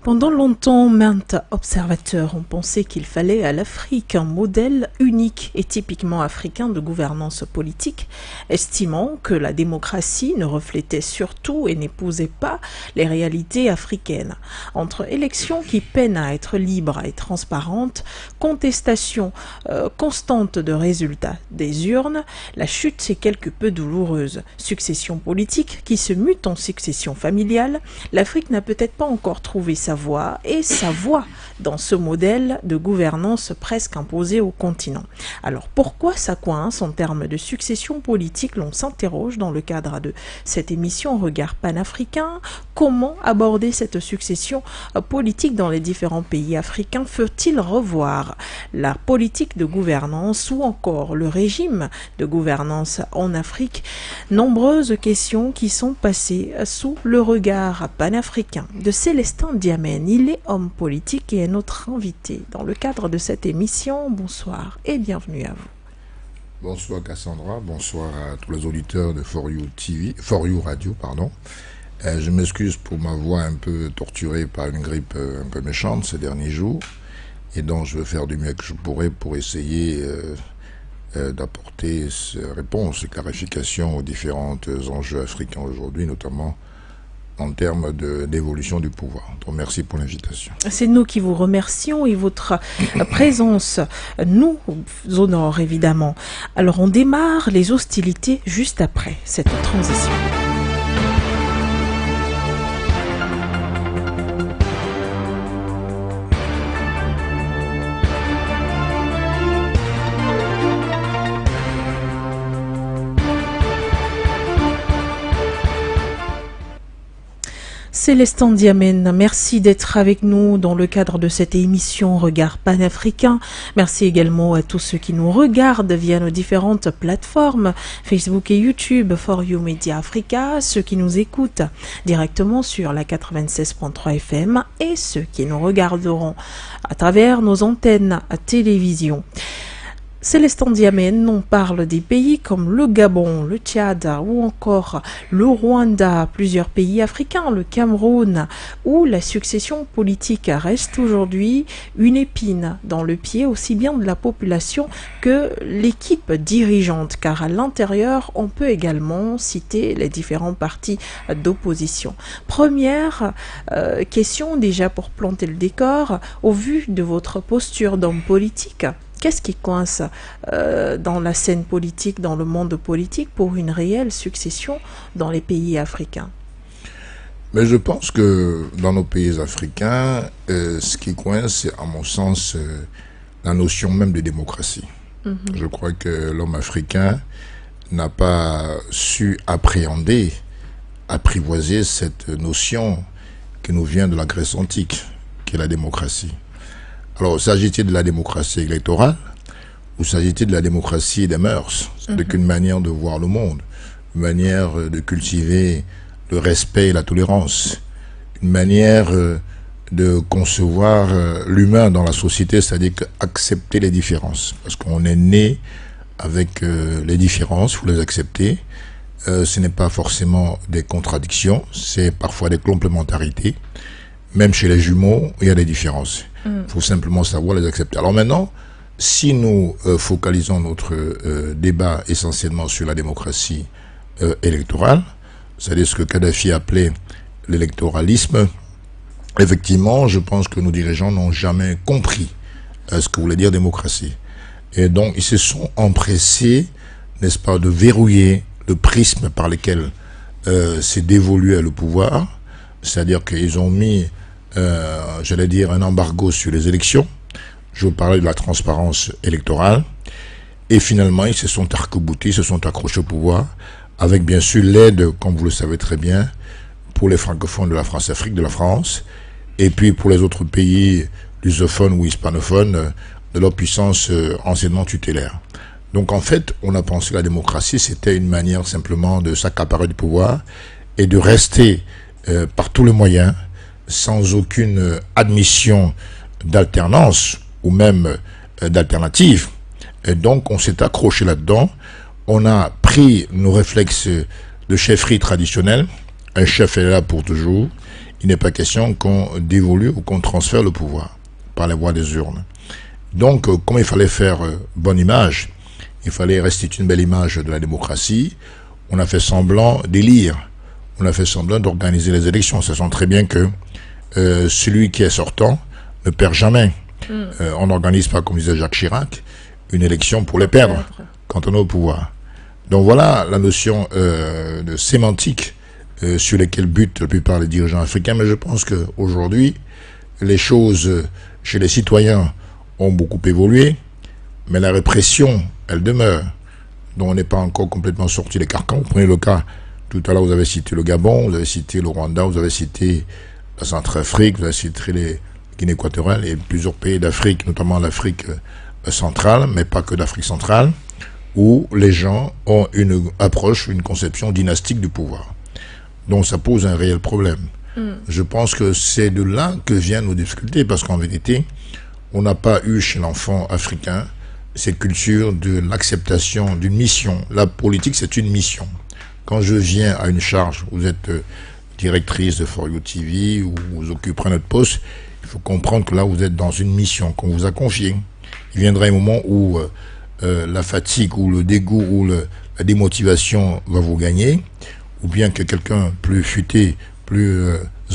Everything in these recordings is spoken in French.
Pendant longtemps, maintes observateurs ont pensé qu'il fallait à l'Afrique un modèle unique et typiquement africain de gouvernance politique, estimant que la démocratie ne reflétait surtout et n'épousait pas les réalités africaines. Entre élections qui peinent à être libres et transparentes, contestation constante de résultats des urnes, la chute est quelque peu douloureuse. Succession politique qui se mute en succession familiale, l'Afrique n'a peut-être pas encore trouvé sa voix et sa voix dans ce modèle de gouvernance presque imposé au continent. Alors pourquoi ça coince en termes de succession politique? L'on s'interroge dans le cadre de cette émission Regard panafricain. Comment aborder cette succession politique dans les différents pays africains? Faut-il revoir la politique de gouvernance ou encore le régime de gouvernance en Afrique? Nombreuses questions qui sont passées sous le regard panafricain de Célestin Diamène. Il est homme politique et est notre invité dans le cadre de cette émission. Bonsoir et bienvenue à vous. Bonsoir Cassandra, bonsoir à tous les auditeurs de For You Radio, pardon. Je m'excuse pour ma voix un peu torturée par une grippe un peu méchante ces derniers jours, et donc je vais faire du mieux que je pourrai pour essayer d'apporter réponses et clarifications aux différents enjeux africains aujourd'hui, notamment en termes d'évolution du pouvoir. Donc merci pour l'invitation. C'est nous qui vous remercions et votre présence nous honore évidemment. Alors on démarre les hostilités juste après cette transition. Célestin Diamène, merci d'être avec nous dans le cadre de cette émission Regard panafricain. Merci également à tous ceux qui nous regardent via nos différentes plateformes, Facebook et YouTube, For You Media Africa, ceux qui nous écoutent directement sur la 96.3 FM et ceux qui nous regarderont à travers nos antennes à télévision. Célestin Diamène, on parle des pays comme le Gabon, le Tchad ou encore le Rwanda, plusieurs pays africains, le Cameroun, où la succession politique reste aujourd'hui une épine dans le pied aussi bien de la population que l'équipe dirigeante, car à l'intérieur, on peut également citer les différents partis d'opposition. Première question déjà pour planter le décor, au vu de votre posture d'homme politique, qu'est-ce qui coince dans la scène politique, dans le monde politique, pour une réelle succession dans les pays africains? Mais je pense que dans nos pays africains, ce qui coince, c'est à mon sens la notion même de démocratie. Je crois que l'homme africain n'a pas su appréhender, apprivoiser cette notion qui nous vient de la Grèce antique, qui est la démocratie. Alors, s'agit-il de la démocratie électorale ou s'agit-il de la démocratie des mœurs? C'est qu'une manière de voir le monde, une manière de cultiver le respect et la tolérance, une manière de concevoir l'humain dans la société, c'est-à-dire accepter les différences. Parce qu'on est né avec les différences, il faut les accepter. Ce n'est pas forcément des contradictions, c'est parfois des complémentarités. Même chez les jumeaux, il y a des différences. Il faut simplement savoir les accepter. Alors maintenant, si nous focalisons notre débat essentiellement sur la démocratie électorale, c'est-à-dire ce que Kadhafi appelait l'électoralisme, effectivement, je pense que nos dirigeants n'ont jamais compris ce que voulait dire démocratie. Et donc, ils se sont empressés, n'est-ce pas, de verrouiller le prisme par lequel s'est dévolu le pouvoir, c'est-à-dire qu'ils ont mis j'allais dire un embargo sur les élections. Je vous parlais de la transparence électorale. Et finalement, ils se sont arc-boutés, ils se sont accrochés au pouvoir, avec bien sûr l'aide, comme vous le savez très bien, pour les francophones de la France-Afrique, de la France, et puis pour les autres pays lusophones ou hispanophones, de leur puissance anciennement tutélaire. Donc en fait, on a pensé que la démocratie, c'était une manière simplement de s'accaparer du pouvoir et de rester par tous les moyens, sans aucune admission d'alternance ou même d'alternative. Et donc on s'est accroché là-dedans, on a pris nos réflexes de chefferie traditionnelle, un chef est là pour toujours, il n'est pas question qu'on dévolue ou qu'on transfère le pouvoir par la voie des urnes. Donc, comme il fallait faire bonne image, il fallait restituer une belle image de la démocratie, on a fait semblant d'élire, on a fait semblant d'organiser les élections. Ça sent très bien que celui qui est sortant ne perd jamais. On n'organise pas, comme disait Jacques Chirac, une élection pour les perdre quand on est au pouvoir. Donc voilà la notion de sémantique sur lesquelles butent la plupart des dirigeants africains. Mais je pense qu'aujourd'hui, les choses chez les citoyens ont beaucoup évolué, mais la répression, elle demeure. Donc on n'est pas encore complètement sorti des carcans. Vous prenez le cas, tout à l'heure vous avez cité le Gabon, vous avez cité le Rwanda, vous avez cité la Centrafrique, vous avez cité les Guinée équatoriale et plusieurs pays d'Afrique, notamment l'Afrique centrale, mais pas que d'Afrique centrale, où les gens ont une approche, une conception dynastique du pouvoir. Donc ça pose un réel problème. Je pense que c'est de là que viennent nos difficultés, parce qu'en vérité, on n'a pas eu chez l'enfant africain cette culture de l'acceptation d'une mission. La politique, c'est une mission. Quand je viens à une charge, vous êtes directrice de For You TV, ou vous occuperez notre poste, il faut comprendre que là, vous êtes dans une mission qu'on vous a confiée. Il viendra un moment où la fatigue, ou le dégoût, ou la démotivation va vous gagner, ou bien que quelqu'un plus futé, plus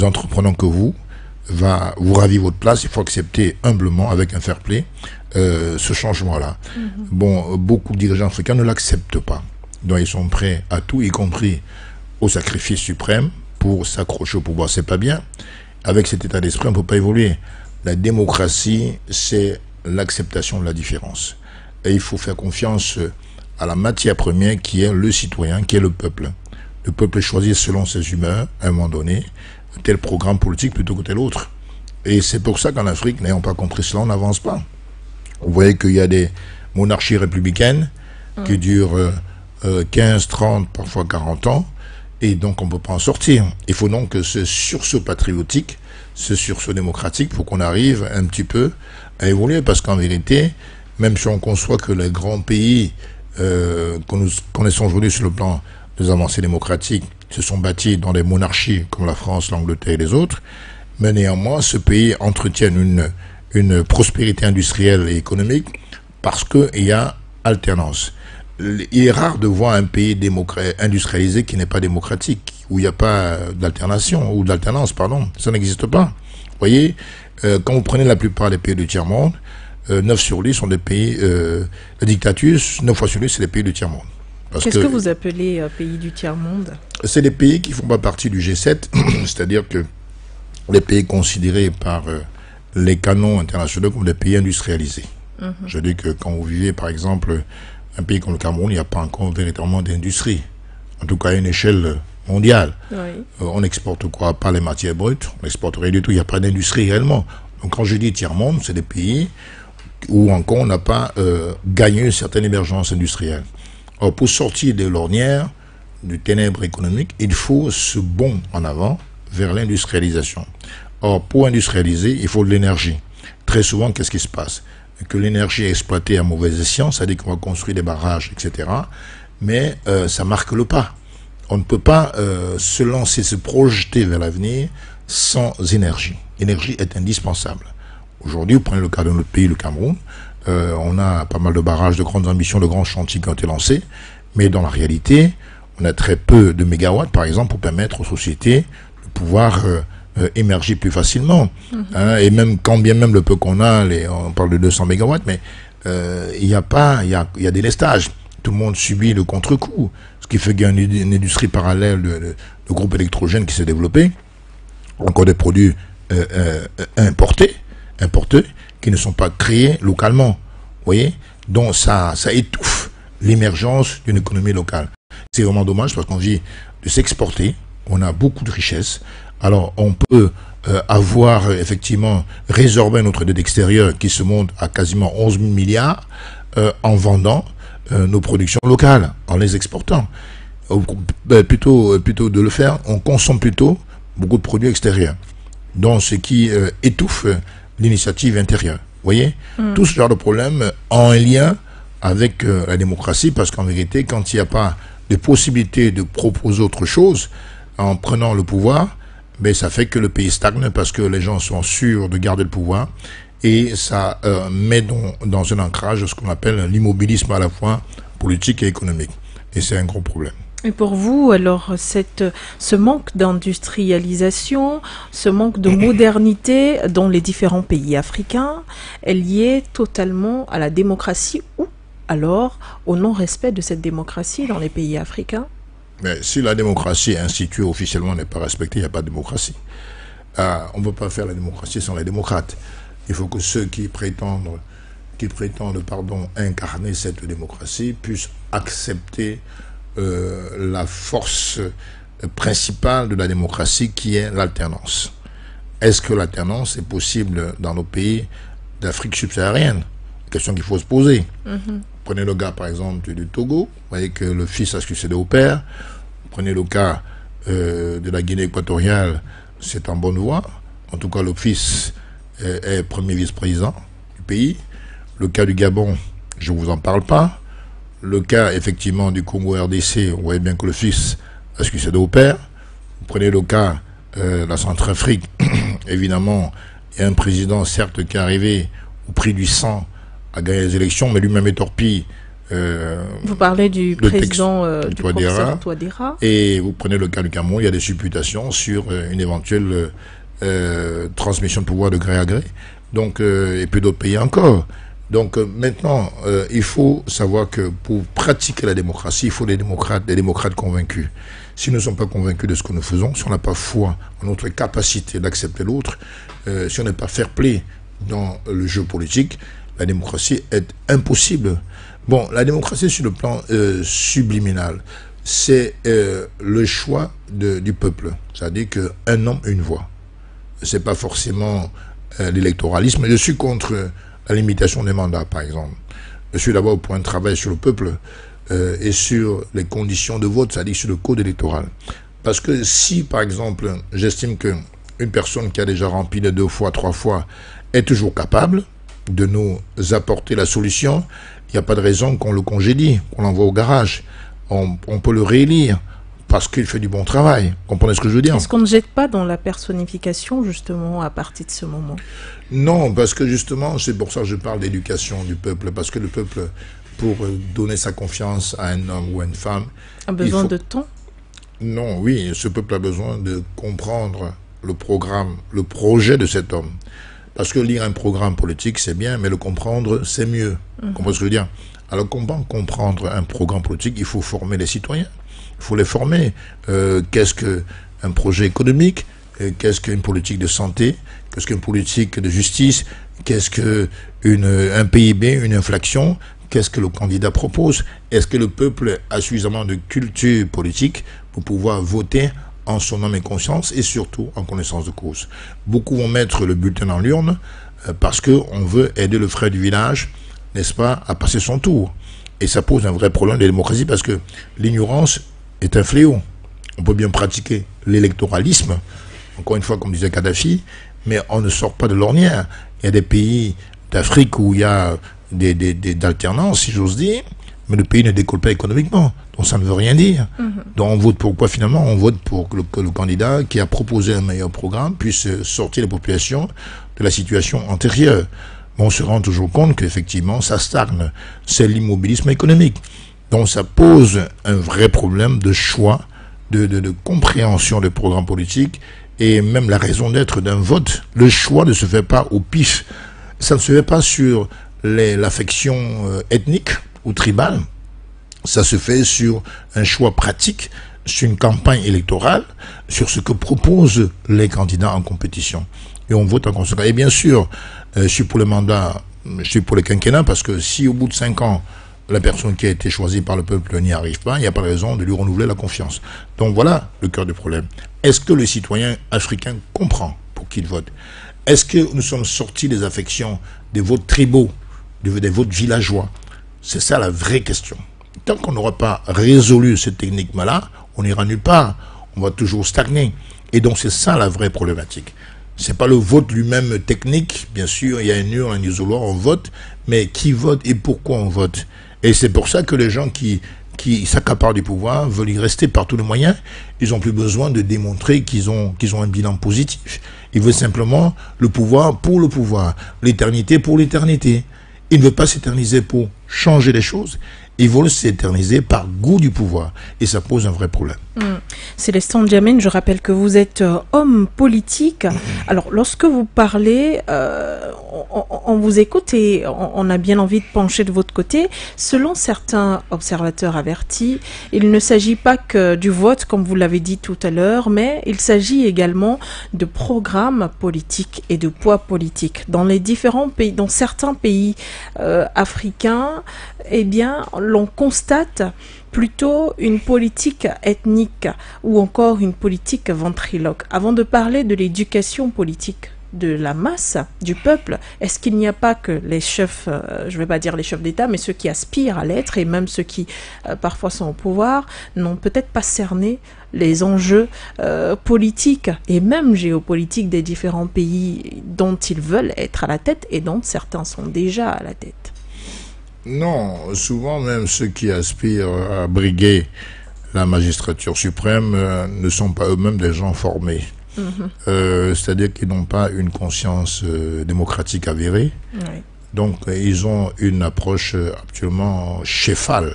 entreprenant que vous, va vous ravir votre place. Il faut accepter humblement, avec un fair play, ce changement-là. Bon, beaucoup de dirigeants africains ne l'acceptent pas. Donc ils sont prêts à tout, y compris au sacrifice suprême, pour s'accrocher au pouvoir. C'est pas bien. Avec cet état d'esprit, on ne peut pas évoluer. La démocratie, c'est l'acceptation de la différence. Et il faut faire confiance à la matière première qui est le citoyen, qui est le peuple. Le peuple choisit selon ses humeurs, à un moment donné, tel programme politique plutôt que tel autre. Et c'est pour ça qu'en Afrique, n'ayant pas compris cela, on n'avance pas. Vous voyez qu'il y a des monarchies républicaines qui durent 15, 30, parfois 40 ans, et donc on ne peut pas en sortir. Il faut donc que ce sursaut patriotique, ce sursaut démocratique, pour qu'on arrive un petit peu à évoluer, parce qu'en vérité, même si on conçoit que les grands pays que nous connaissons aujourd'hui sur le plan des avancées démocratiques se sont bâtis dans des monarchies comme la France, l'Angleterre et les autres, mais néanmoins, ce pays entretient une prospérité industrielle et économique parce qu'il y a alternance. Il est rare de voir un pays industrialisé qui n'est pas démocratique, où il n'y a pas d'alternation, ou d'alternance, pardon. Ça n'existe pas. Vous voyez, quand vous prenez la plupart des pays du tiers-monde, 9 sur 10 sont des pays, la dictature, 9 fois sur 10, c'est des pays du tiers-monde. Qu'est-ce que vous appelez pays du tiers-monde? C'est des pays qui ne font pas partie du G7, c'est-à-dire que les pays considérés par les canons internationaux comme des pays industrialisés. Je dis que quand vous vivez, par exemple, un pays comme le Cameroun, il n'y a pas encore véritablement d'industrie, en tout cas à une échelle mondiale. On n'exporte quoi? Pas les matières brutes, on n'exporte rien du tout, il n'y a pas d'industrie réellement. Donc quand je dis tiers-monde, c'est des pays où encore on n'a pas gagné une certaine émergence industrielle. Alors pour sortir de l'ornière, du ténèbre économique, il faut ce bond en avant vers l'industrialisation. Or, pour industrialiser, il faut de l'énergie. Très souvent, qu'est-ce qui se passe? Que l'énergie est exploitée à mauvais escient, c'est-à-dire qu'on va construire des barrages, etc. Mais ça marque le pas. On ne peut pas se lancer, se projeter vers l'avenir sans énergie. L'énergie est indispensable. Aujourd'hui, vous prenez le cas de notre pays, le Cameroun, on a pas mal de barrages, de grandes ambitions, de grands chantiers qui ont été lancés, mais dans la réalité, on a très peu de mégawatts, par exemple, pour permettre aux sociétés de pouvoir émerger plus facilement. Et même, quand bien même le peu qu'on a, on parle de 200 mégawatts, mais il y a des lestages. Tout le monde subit le contre-coup, ce qui fait qu'il y a une industrie parallèle de groupes électrogènes qui s'est développée, encore des produits importés, qui ne sont pas créés localement. Vous voyez? Donc ça étouffe l'émergence d'une économie locale. C'est vraiment dommage parce qu'on vit de s'exporter, on a beaucoup de richesses. Alors on peut avoir effectivement résorbé notre dette extérieure qui se monte à quasiment 11 000 milliards en vendant nos productions locales, en les exportant. Plutôt de le faire, on consomme plutôt beaucoup de produits extérieurs. Donc ce qui étouffe l'initiative intérieure. Vous voyez? Tout ce genre de problème en lien avec la démocratie, parce qu'en vérité, quand il n'y a pas de possibilité de proposer autre chose, en prenant le pouvoir, mais ça fait que le pays stagne parce que les gens sont sûrs de garder le pouvoir et ça met dans un ancrage ce qu'on appelle l'immobilisme à la fois politique et économique. Et c'est un gros problème. Et pour vous, alors, ce manque d'industrialisation, ce manque de modernité dans les différents pays africains est lié totalement à la démocratie ou alors au non-respect de cette démocratie dans les pays africains? Mais si la démocratie instituée officiellement n'est pas respectée, il n'y a pas de démocratie. On ne peut pas faire la démocratie sans les démocrates. Il faut que ceux qui prétendent incarner cette démocratie puissent accepter la force principale de la démocratie qui est l'alternance. Est-ce que l'alternance est possible dans nos pays d'Afrique subsaharienne? Question qu'il faut se poser. Prenez le cas par exemple du Togo, vous voyez que le fils a succédé au père. Prenez le cas de la Guinée équatoriale, c'est en bonne voie. En tout cas, le fils est premier vice-président du pays. Le cas du Gabon, je ne vous en parle pas. Le cas, effectivement, du Congo-RDC, vous voyez bien que le fils a succédé au père. Vous prenez le cas de la Centrafrique, évidemment, il y a un président, certes, qui est arrivé au prix du sang à gagner les élections, mais lui-même est torpille. Vous parlez du président du professeur Touadéra. Et vous prenez le cas du Cameroun, il y a des supputations sur une éventuelle transmission de pouvoir de gré à gré. Donc, et puis d'autres pays encore. Donc maintenant, il faut savoir que pour pratiquer la démocratie, il faut des démocrates convaincus. Si nous ne sommes pas convaincus de ce que nous faisons, si on n'a pas foi en notre capacité d'accepter l'autre, si on n'est pas fair-play dans le jeu politique, la démocratie est impossible. Bon, la démocratie sur le plan subliminal, c'est le choix du peuple. C'est-à-dire qu'un homme, une voix. C'est pas forcément l'électoralisme. Je suis contre la limitation des mandats, par exemple. Je suis d'abord pour un travail sur le peuple et sur les conditions de vote, c'est-à-dire sur le code électoral. Parce que si, par exemple, j'estime qu'une personne qui a déjà rempli les 2 fois, 3 fois, est toujours capable de nous apporter la solution, il n'y a pas de raison qu'on le congédie, qu'on l'envoie au garage. On peut le réélire parce qu'il fait du bon travail. Vous comprenez ce que je veux dire? Est-ce qu'on ne jette pas dans la personnification, justement, à partir de ce moment? Non, parce que justement, c'est pour ça que je parle d'éducation du peuple, parce que le peuple, pour donner sa confiance à un homme ou à une femme... A besoin de temps? Non, oui, ce peuple a besoin de comprendre le programme, le projet de cet homme. Parce que lire un programme politique, c'est bien, mais le comprendre, c'est mieux. Vous comprenez ce que je veux dire? Alors, comment comprendre un programme politique? Il faut former les citoyens. Il faut les former. Qu'est-ce qu'un projet économique? Qu'est-ce qu'une politique de santé? Qu'est-ce qu'une politique de justice? Qu'est-ce qu'un PIB, une inflation? Qu'est-ce que le candidat propose? Est-ce que le peuple a suffisamment de culture politique pour pouvoir voter en son nom et conscience et surtout en connaissance de cause? Beaucoup vont mettre le bulletin dans l'urne parce qu'on veut aider le frère du village, n'est-ce pas, à passer son tour. Et ça pose un vrai problème de démocratie parce que l'ignorance est un fléau. On peut bien pratiquer l'électoralisme, encore une fois, comme disait Kadhafi, mais on ne sort pas de l'ornière. Il y a des pays d'Afrique où il y a d'alternance, si j'ose dire, mais le pays ne décolle pas économiquement. Donc ça ne veut rien dire. Donc on vote pour quoi finalement? On vote pour que le candidat qui a proposé un meilleur programme puisse sortir les populations de la situation antérieure. Mais on se rend toujours compte qu'effectivement ça stagne. C'est l'immobilisme économique. Donc ça pose un vrai problème de choix, de compréhension des programmes politiques et même la raison d'être d'un vote. Le choix ne se fait pas au pif. Ça ne se fait pas sur l'affection ethnique ou tribale. Ça se fait sur un choix pratique, sur une campagne électorale, sur ce que proposent les candidats en compétition. Et on vote en conséquence. Et bien sûr, je suis pour le mandat, je suis pour le quinquennat, parce que si au bout de 5 ans, la personne qui a été choisie par le peuple n'y arrive pas, il n'y a pas de raison de lui renouveler la confiance. Donc voilà le cœur du problème. Est-ce que le citoyen africain comprend pour qui il vote? Est-ce que nous sommes sortis des affections, des votes tribaux, des votes villageois? C'est ça la vraie question. Tant qu'on n'aura pas résolu cette technique-là, on n'ira nulle part. On va toujours stagner. Et donc c'est ça la vraie problématique. C'est pas le vote lui-même technique, bien sûr, il y a une urne, un isoloir, on vote, mais qui vote et pourquoi on vote? Et c'est pour ça que les gens qui qui s'accaparent du pouvoir veulent y rester par tous les moyens. Ils n'ont plus besoin de démontrer qu'ils ont un bilan positif. Ils veulent simplement le pouvoir pour le pouvoir, l'éternité pour l'éternité. Ils ne veulent pas s'éterniser pour changer les choses. Ils veulent s'éterniser par goût du pouvoir. Et ça pose un vrai problème. Célestin N'Djamène, je rappelle que vous êtes homme politique. Alors, lorsque vous parlez, on vous écoute et on a bien envie de pencher de votre côté. Selon certains observateurs avertis, il ne s'agit pas que du vote, comme vous l'avez dit tout à l'heure, mais il s'agit également de programmes politiques et de poids politiques. Dans les différents pays, dans certains pays africains, eh bien, l'on constate plutôt une politique ethnique ou encore une politique ventriloque. Avant de parler de l'éducation politique de la masse, du peuple, est-ce qu'il n'y a pas que les chefs, je ne vais pas dire les chefs d'État, mais ceux qui aspirent à l'être et même ceux qui parfois sont au pouvoir, n'ont peut-être pas cerné les enjeux politiques et même géopolitiques des différents pays dont ils veulent être à la tête et dont certains sont déjà à la tête? Non, souvent même ceux qui aspirent à briguer la magistrature suprême ne sont pas eux-mêmes des gens formés. C'est-à-dire qu'ils n'ont pas une conscience démocratique avérée. Oui. Donc ils ont une approche actuellement chefale,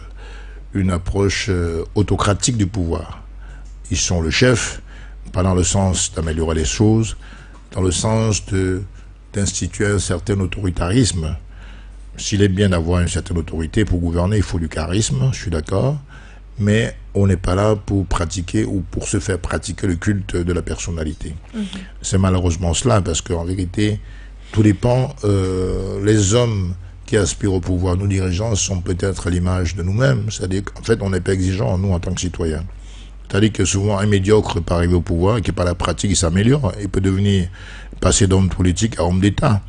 une approche autocratique du pouvoir. Ils sont le chef, pas dans le sens d'améliorer les choses, dans le sens d'instituer un certain autoritarisme. S'il est bien d'avoir une certaine autorité pour gouverner, il faut du charisme, je suis d'accord, mais on n'est pas là pour pratiquer ou pour se faire pratiquer le culte de la personnalité. C'est malheureusement cela, parce qu'en vérité, tout dépend. Les hommes qui aspirent au pouvoir, nous dirigeants, sont peut-être à l'image de nous-mêmes. C'est-à-dire qu'en fait, on n'est pas exigeant, nous, en tant que citoyens. C'est-à-dire que souvent, un médiocre peut arriver au pouvoir et qui, par la pratique, il s'améliore. Il peut passer d'homme politique à homme d'État.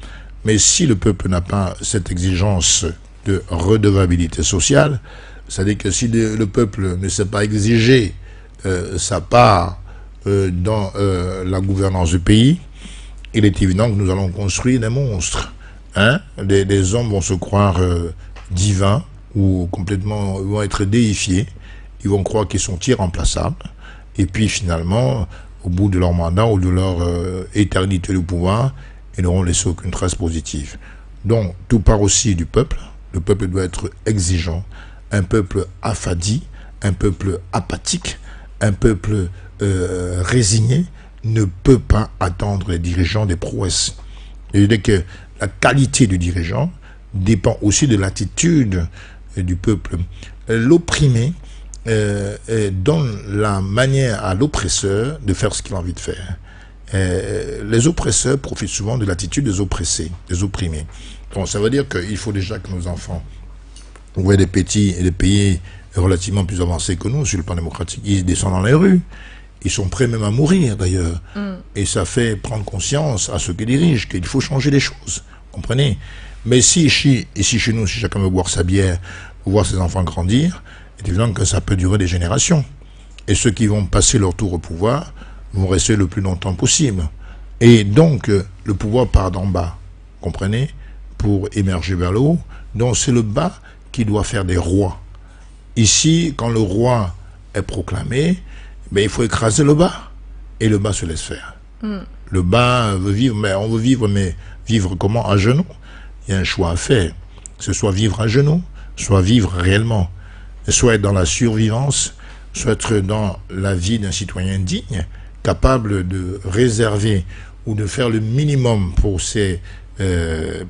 Mais si le peuple n'a pas cette exigence de redevabilité sociale, c'est-à-dire que si le peuple ne sait pas exiger sa part dans la gouvernance du pays, il est évident que nous allons construire des monstres. Hein? Des hommes vont se croire divins ou complètement vont être déifiés. Ils vont croire qu'ils sont irremplaçables. Et puis finalement, au bout de leur mandat ou de leur éternité de pouvoir, ils n'auront laissé aucune trace positive. Donc, tout part aussi du peuple. Le peuple doit être exigeant. Un peuple affadi, un peuple apathique, un peuple résigné ne peut pas attendre les dirigeants des prouesses. C'est-à-dire que la qualité du dirigeant dépend aussi de l'attitude du peuple. L'opprimé donne la manière à l'oppresseur de faire ce qu'il a envie de faire. Les oppresseurs profitent souvent de l'attitude des oppressés, des opprimés. Donc ça veut dire qu'il faut déjà que nos enfants, on voit des pays relativement plus avancés que nous sur le plan démocratique, ils descendent dans les rues, ils sont prêts même à mourir d'ailleurs. Et ça fait prendre conscience à ceux qui dirigent qu'il faut changer les choses, comprenez? Mais si ici chez nous, si chacun veut boire sa bière, voir ses enfants grandir, il est évident que ça peut durer des générations. Et ceux qui vont passer leur tour au pouvoir vont rester le plus longtemps possible. Et donc, le pouvoir part d'en bas, comprenez, pour émerger vers le haut. Donc, c'est le bas qui doit faire des rois. Ici, quand le roi est proclamé, ben, il faut écraser le bas. Et le bas se laisse faire. Le bas veut vivre, mais on veut vivre, mais vivre comment? À genoux. Il y a un choix à faire. C'est soit vivre à genoux, soit vivre réellement. Soit être dans la survivance, soit être dans la vie d'un citoyen digne, capable de réserver ou de faire le minimum pour ces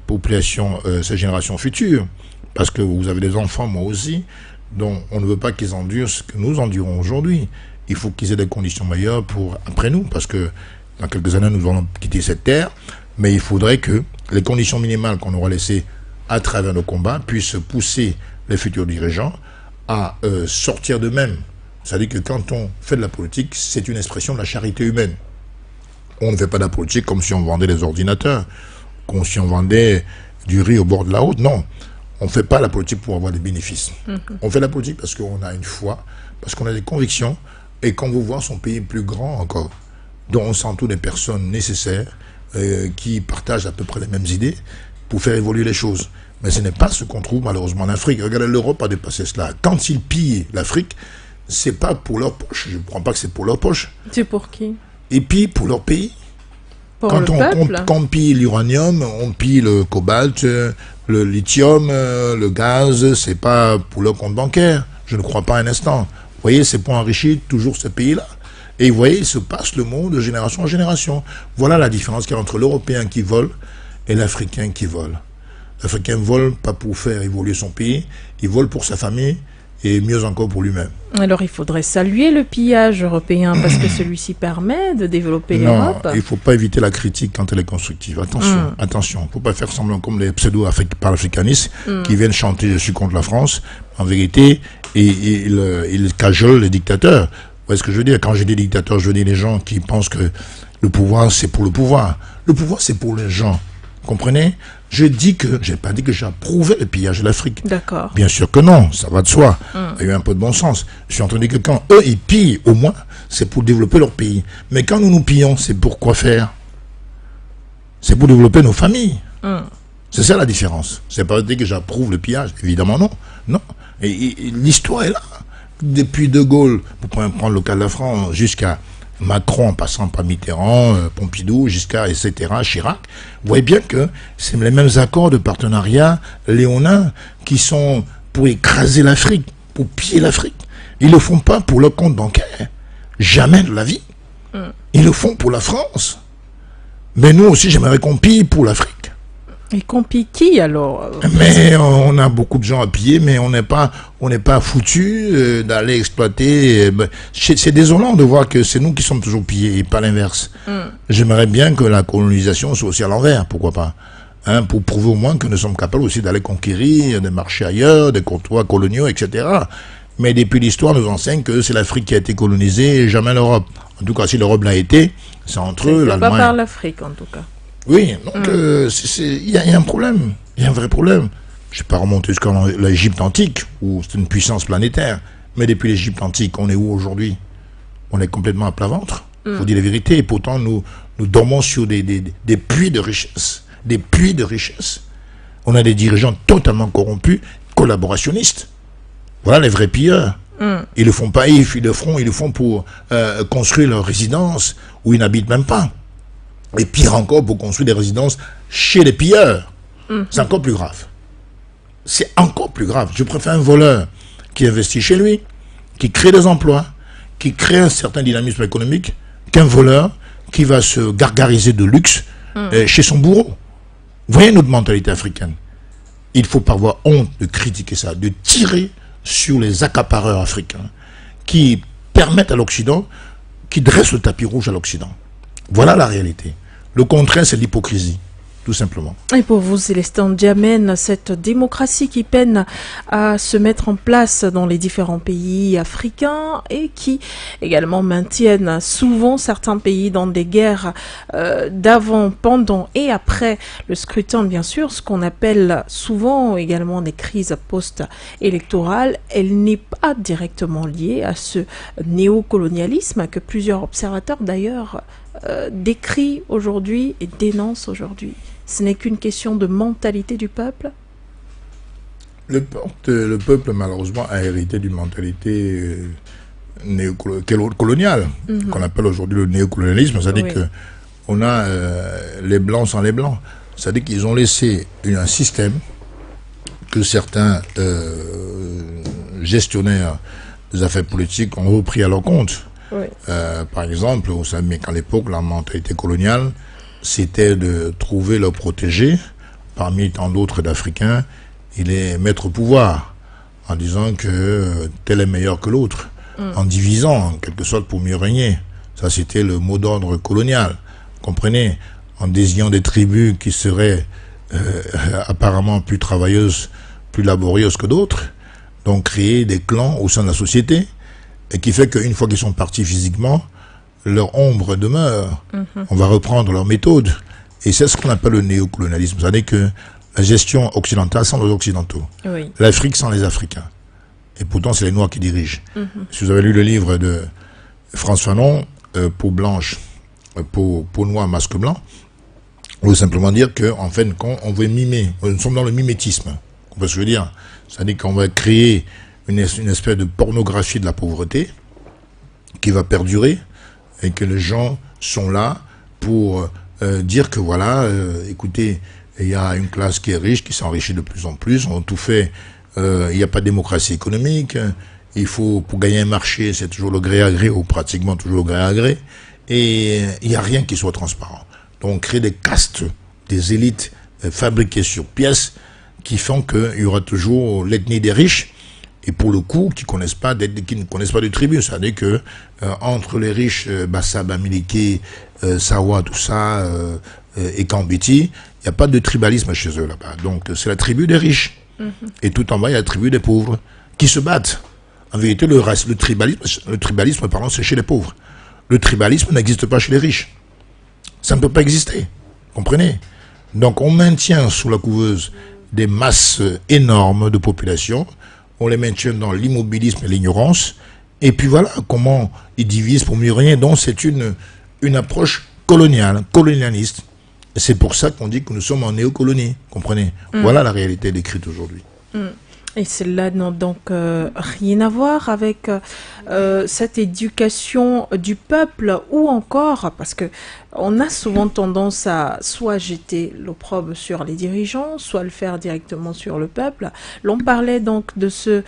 populations, ces générations futures, parce que vous avez des enfants, moi aussi, dont on ne veut pas qu'ils endurent ce que nous endurons aujourd'hui. Il faut qu'ils aient des conditions meilleures pour après nous, parce que dans quelques années, nous allons quitter cette terre, mais il faudrait que les conditions minimales qu'on aura laissées à travers nos combats puissent pousser les futurs dirigeants à sortir d'eux-mêmes. C'est-à-dire que quand on fait de la politique, c'est une expression de la charité humaine. On ne fait pas de la politique comme si on vendait des ordinateurs, comme si on vendait du riz au bord de la route. Non, on ne fait pas la politique pour avoir des bénéfices. On fait la politique parce qu'on a une foi, parce qu'on a des convictions, et qu'on veut voir son pays plus grand encore, dont on s'entoure des personnes nécessaires, qui partagent à peu près les mêmes idées, pour faire évoluer les choses. Mais ce n'est pas ce qu'on trouve malheureusement en Afrique. Regardez, l'Europe a dépassé cela. Quand ils pillent l'Afrique, c'est pas pour leur poche. Je ne crois pas que c'est pour leur poche. C'est pour qui? Et puis pour leur pays. Pour Quand le peuple. quand on pille l'uranium, on pille le cobalt, le lithium, le gaz, c'est pas pour leur compte bancaire. Je ne crois pas un instant. Vous voyez, c'est pour enrichir toujours ce pays-là. Et vous voyez, il se passe le monde de génération en génération. Voilà la différence qu'il y a entre l'Européen qui vole et l'Africain qui vole. L'Africain vole pas pour faire évoluer son pays, il vole pour sa famille et mieux encore pour lui-même. Alors il faudrait saluer le pillage européen parce que celui-ci permet de développer l'Europe. Non, il ne faut pas éviter la critique quand elle est constructive. Attention, attention. Il ne faut pas faire semblant comme les pseudo-panafricanistes qui viennent chanter « je suis contre la France ». En vérité, ils cajolent les dictateurs. Vous voyez ce que je veux dire? Quand j'ai des dictateurs, je veux dire les gens qui pensent que le pouvoir, c'est pour le pouvoir. Le pouvoir, c'est pour les gens. Vous comprenez? J'ai pas dit que j'approuvais le pillage de l'Afrique. D'accord. Bien sûr que non, ça va de soi. Il y a eu un peu de bon sens. Je suis en train de dire que quand eux, ils pillent, au moins, c'est pour développer leur pays. Mais quand nous nous pillons, c'est pour quoi faire? C'est pour développer nos familles. C'est ça la différence. C'est pas dire que j'approuve le pillage. Évidemment non. Non. Et l'histoire est là. Depuis De Gaulle, vous pouvez prendre le cas de la France, jusqu'à Macron, en passant par Mitterrand, Pompidou, Giscard, etc., Chirac, vous voyez bien que c'est les mêmes accords de partenariat léonins qui sont pour écraser l'Afrique, pour piller l'Afrique. Ils ne le font pas pour leur compte bancaire. Jamais de la vie. Ils le font pour la France. Mais nous aussi, j'aimerais qu'on pille pour l'Afrique. Et qu'on pille qui alors? Mais on a beaucoup de gens à piller, mais on n'est pas foutu d'aller exploiter. C'est désolant de voir que c'est nous qui sommes toujours pillés et pas l'inverse. J'aimerais bien que la colonisation soit aussi à l'envers, pourquoi pas, hein, pour prouver au moins que nous sommes capables aussi d'aller conquérir des marchés ailleurs, des comptoirs coloniaux, etc. Mais depuis l'histoire nous enseigne que c'est l'Afrique qui a été colonisée et jamais l'Europe. En tout cas, si l'Europe l'a été, c'est entre eux, l'Allemagne. Pas par l'Afrique en tout cas. Oui, donc il y a un problème, il y a un vrai problème. Je ne vais pas remonter jusqu'à l'Égypte antique, où c'est une puissance planétaire. Mais depuis l'Égypte antique, on est où aujourd'hui? On est complètement à plat ventre. Il faut dire la vérité. Et pourtant, nous dormons sur des puits de richesse. Des puits de richesse. On a des dirigeants totalement corrompus, collaborationnistes. Voilà les vrais pilleurs. Ils le font pas, ils le font pour construire leur résidence où ils n'habitent même pas. Et pire encore, pour construire des résidences chez les pilleurs. C'est encore plus grave. C'est encore plus grave. Je préfère un voleur qui investit chez lui, qui crée des emplois, qui crée un certain dynamisme économique, qu'un voleur qui va se gargariser de luxe chez son bourreau. Vous voyez notre mentalité africaine. Il ne faut pas avoir honte de critiquer ça, de tirer sur les accapareurs africains qui permettent à l'Occident, qui dressent le tapis rouge à l'Occident. Voilà la réalité. Le contraire, c'est l'hypocrisie, tout simplement. Et pour vous, Célestin Diamène, cette démocratie qui peine à se mettre en place dans les différents pays africains et qui également maintiennent souvent certains pays dans des guerres d'avant, pendant et après le scrutin, bien sûr, ce qu'on appelle souvent également des crises post-électorales, elle n'est pas directement liée à ce néocolonialisme que plusieurs observateurs d'ailleurs décrit aujourd'hui et dénonce aujourd'hui. Ce n'est qu'une question de mentalité du peuple? Le peuple, malheureusement, a hérité d'une mentalité coloniale, qu'on appelle aujourd'hui le néocolonialisme. C'est-à-dire qu'on a les blancs sans les blancs. C'est-à-dire qu'ils ont laissé un système que certains gestionnaires des affaires politiques ont repris à leur compte. Par exemple, vous savez qu'à l'époque, la mentalité coloniale, c'était de trouver leurs protégés, parmi tant d'autres d'Africains, et les mettre au pouvoir, en disant que tel est meilleur que l'autre, en divisant, en quelque sorte, pour mieux régner. Ça, c'était le mot d'ordre colonial, comprenez, en désignant des tribus qui seraient apparemment plus travailleuses, plus laborieuses que d'autres, donc créer des clans au sein de la société, et qui fait qu'une fois qu'ils sont partis physiquement, leur ombre demeure. On va reprendre leur méthode. Et c'est ce qu'on appelle le néocolonialisme. C'est-à-dire que la gestion occidentale sans les Occidentaux. L'Afrique sans les Africains. Et pourtant, c'est les Noirs qui dirigent. Si vous avez lu le livre de Frantz Fanon, Peau blanche, peau noire, masque blanc, On veut simplement dire qu'en fait, quand on veut mimer, nous sommes dans le mimétisme. On peut se dire. C'est-à-dire qu'on va créer une espèce de pornographie de la pauvreté qui va perdurer et que les gens sont là pour dire que voilà, écoutez, il y a une classe qui est riche, qui s'enrichit de plus en plus, on tout fait, il n'y a pas de démocratie économique, il faut, pour gagner un marché, c'est toujours le gré à gré, ou pratiquement toujours le gré à gré, et il n'y a rien qui soit transparent. Donc on crée des castes, des élites fabriquées sur pièces, qui font qu'il y aura toujours l'ethnie des riches, et pour le coup, qui ne connaissent pas de tribu. C'est-à-dire que entre les riches, Bassa, Bamileke, Sawa, tout ça, et Kambiti, il n'y a pas de tribalisme chez eux là-bas. Donc c'est la tribu des riches. Et tout en bas, il y a la tribu des pauvres, qui se battent. En vérité, le tribalisme, pardon, c'est chez les pauvres. Le tribalisme n'existe pas chez les riches. Ça ne peut pas exister. Comprenez? Donc on maintient sous la couveuse des masses énormes de population, on les maintient dans l'immobilisme et l'ignorance, et puis voilà comment ils divisent pour mieux régner. Donc c'est une approche coloniale, colonialiste. Et c'est pour ça qu'on dit que nous sommes en néocolonie, comprenez? Voilà la réalité décrite aujourd'hui. Et cela n'a donc rien à voir avec cette éducation du peuple, ou encore, parce que on a souvent tendance à soit jeter l'opprobre sur les dirigeants, soit le faire directement sur le peuple. L'on parlait donc de ce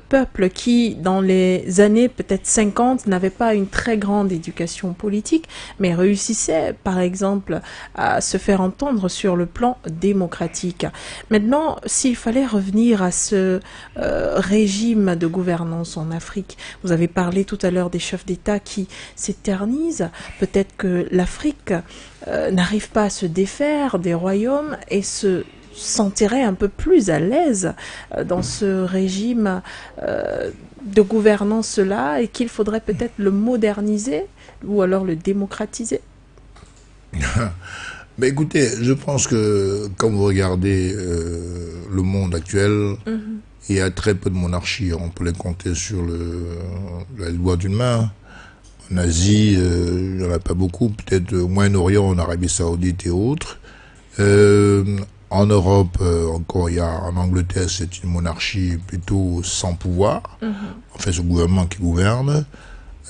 peuple qui, dans les années peut-être 50, n'avait pas une très grande éducation politique, mais réussissait, par exemple, à se faire entendre sur le plan démocratique. Maintenant, s'il fallait revenir à ce régime de gouvernance en Afrique, vous avez parlé tout à l'heure des chefs d'État qui s'éternisent. Peut-être que l'Afrique n'arrive pas à se défaire des royaumes et se sentirait un peu plus à l'aise dans ce régime de gouvernance-là, et qu'il faudrait peut-être le moderniser ou alors le démocratiser. Mais écoutez, je pense que quand vous regardez le monde actuel, il y a très peu de monarchies. On peut les compter sur la doigt d'une main. En Asie, il n'y en a pas beaucoup. Peut-être au Moyen-Orient, en Arabie Saoudite et autres. En Europe, encore, il y a en Angleterre, c'est une monarchie plutôt sans pouvoir. Enfin, c'est le gouvernement qui gouverne.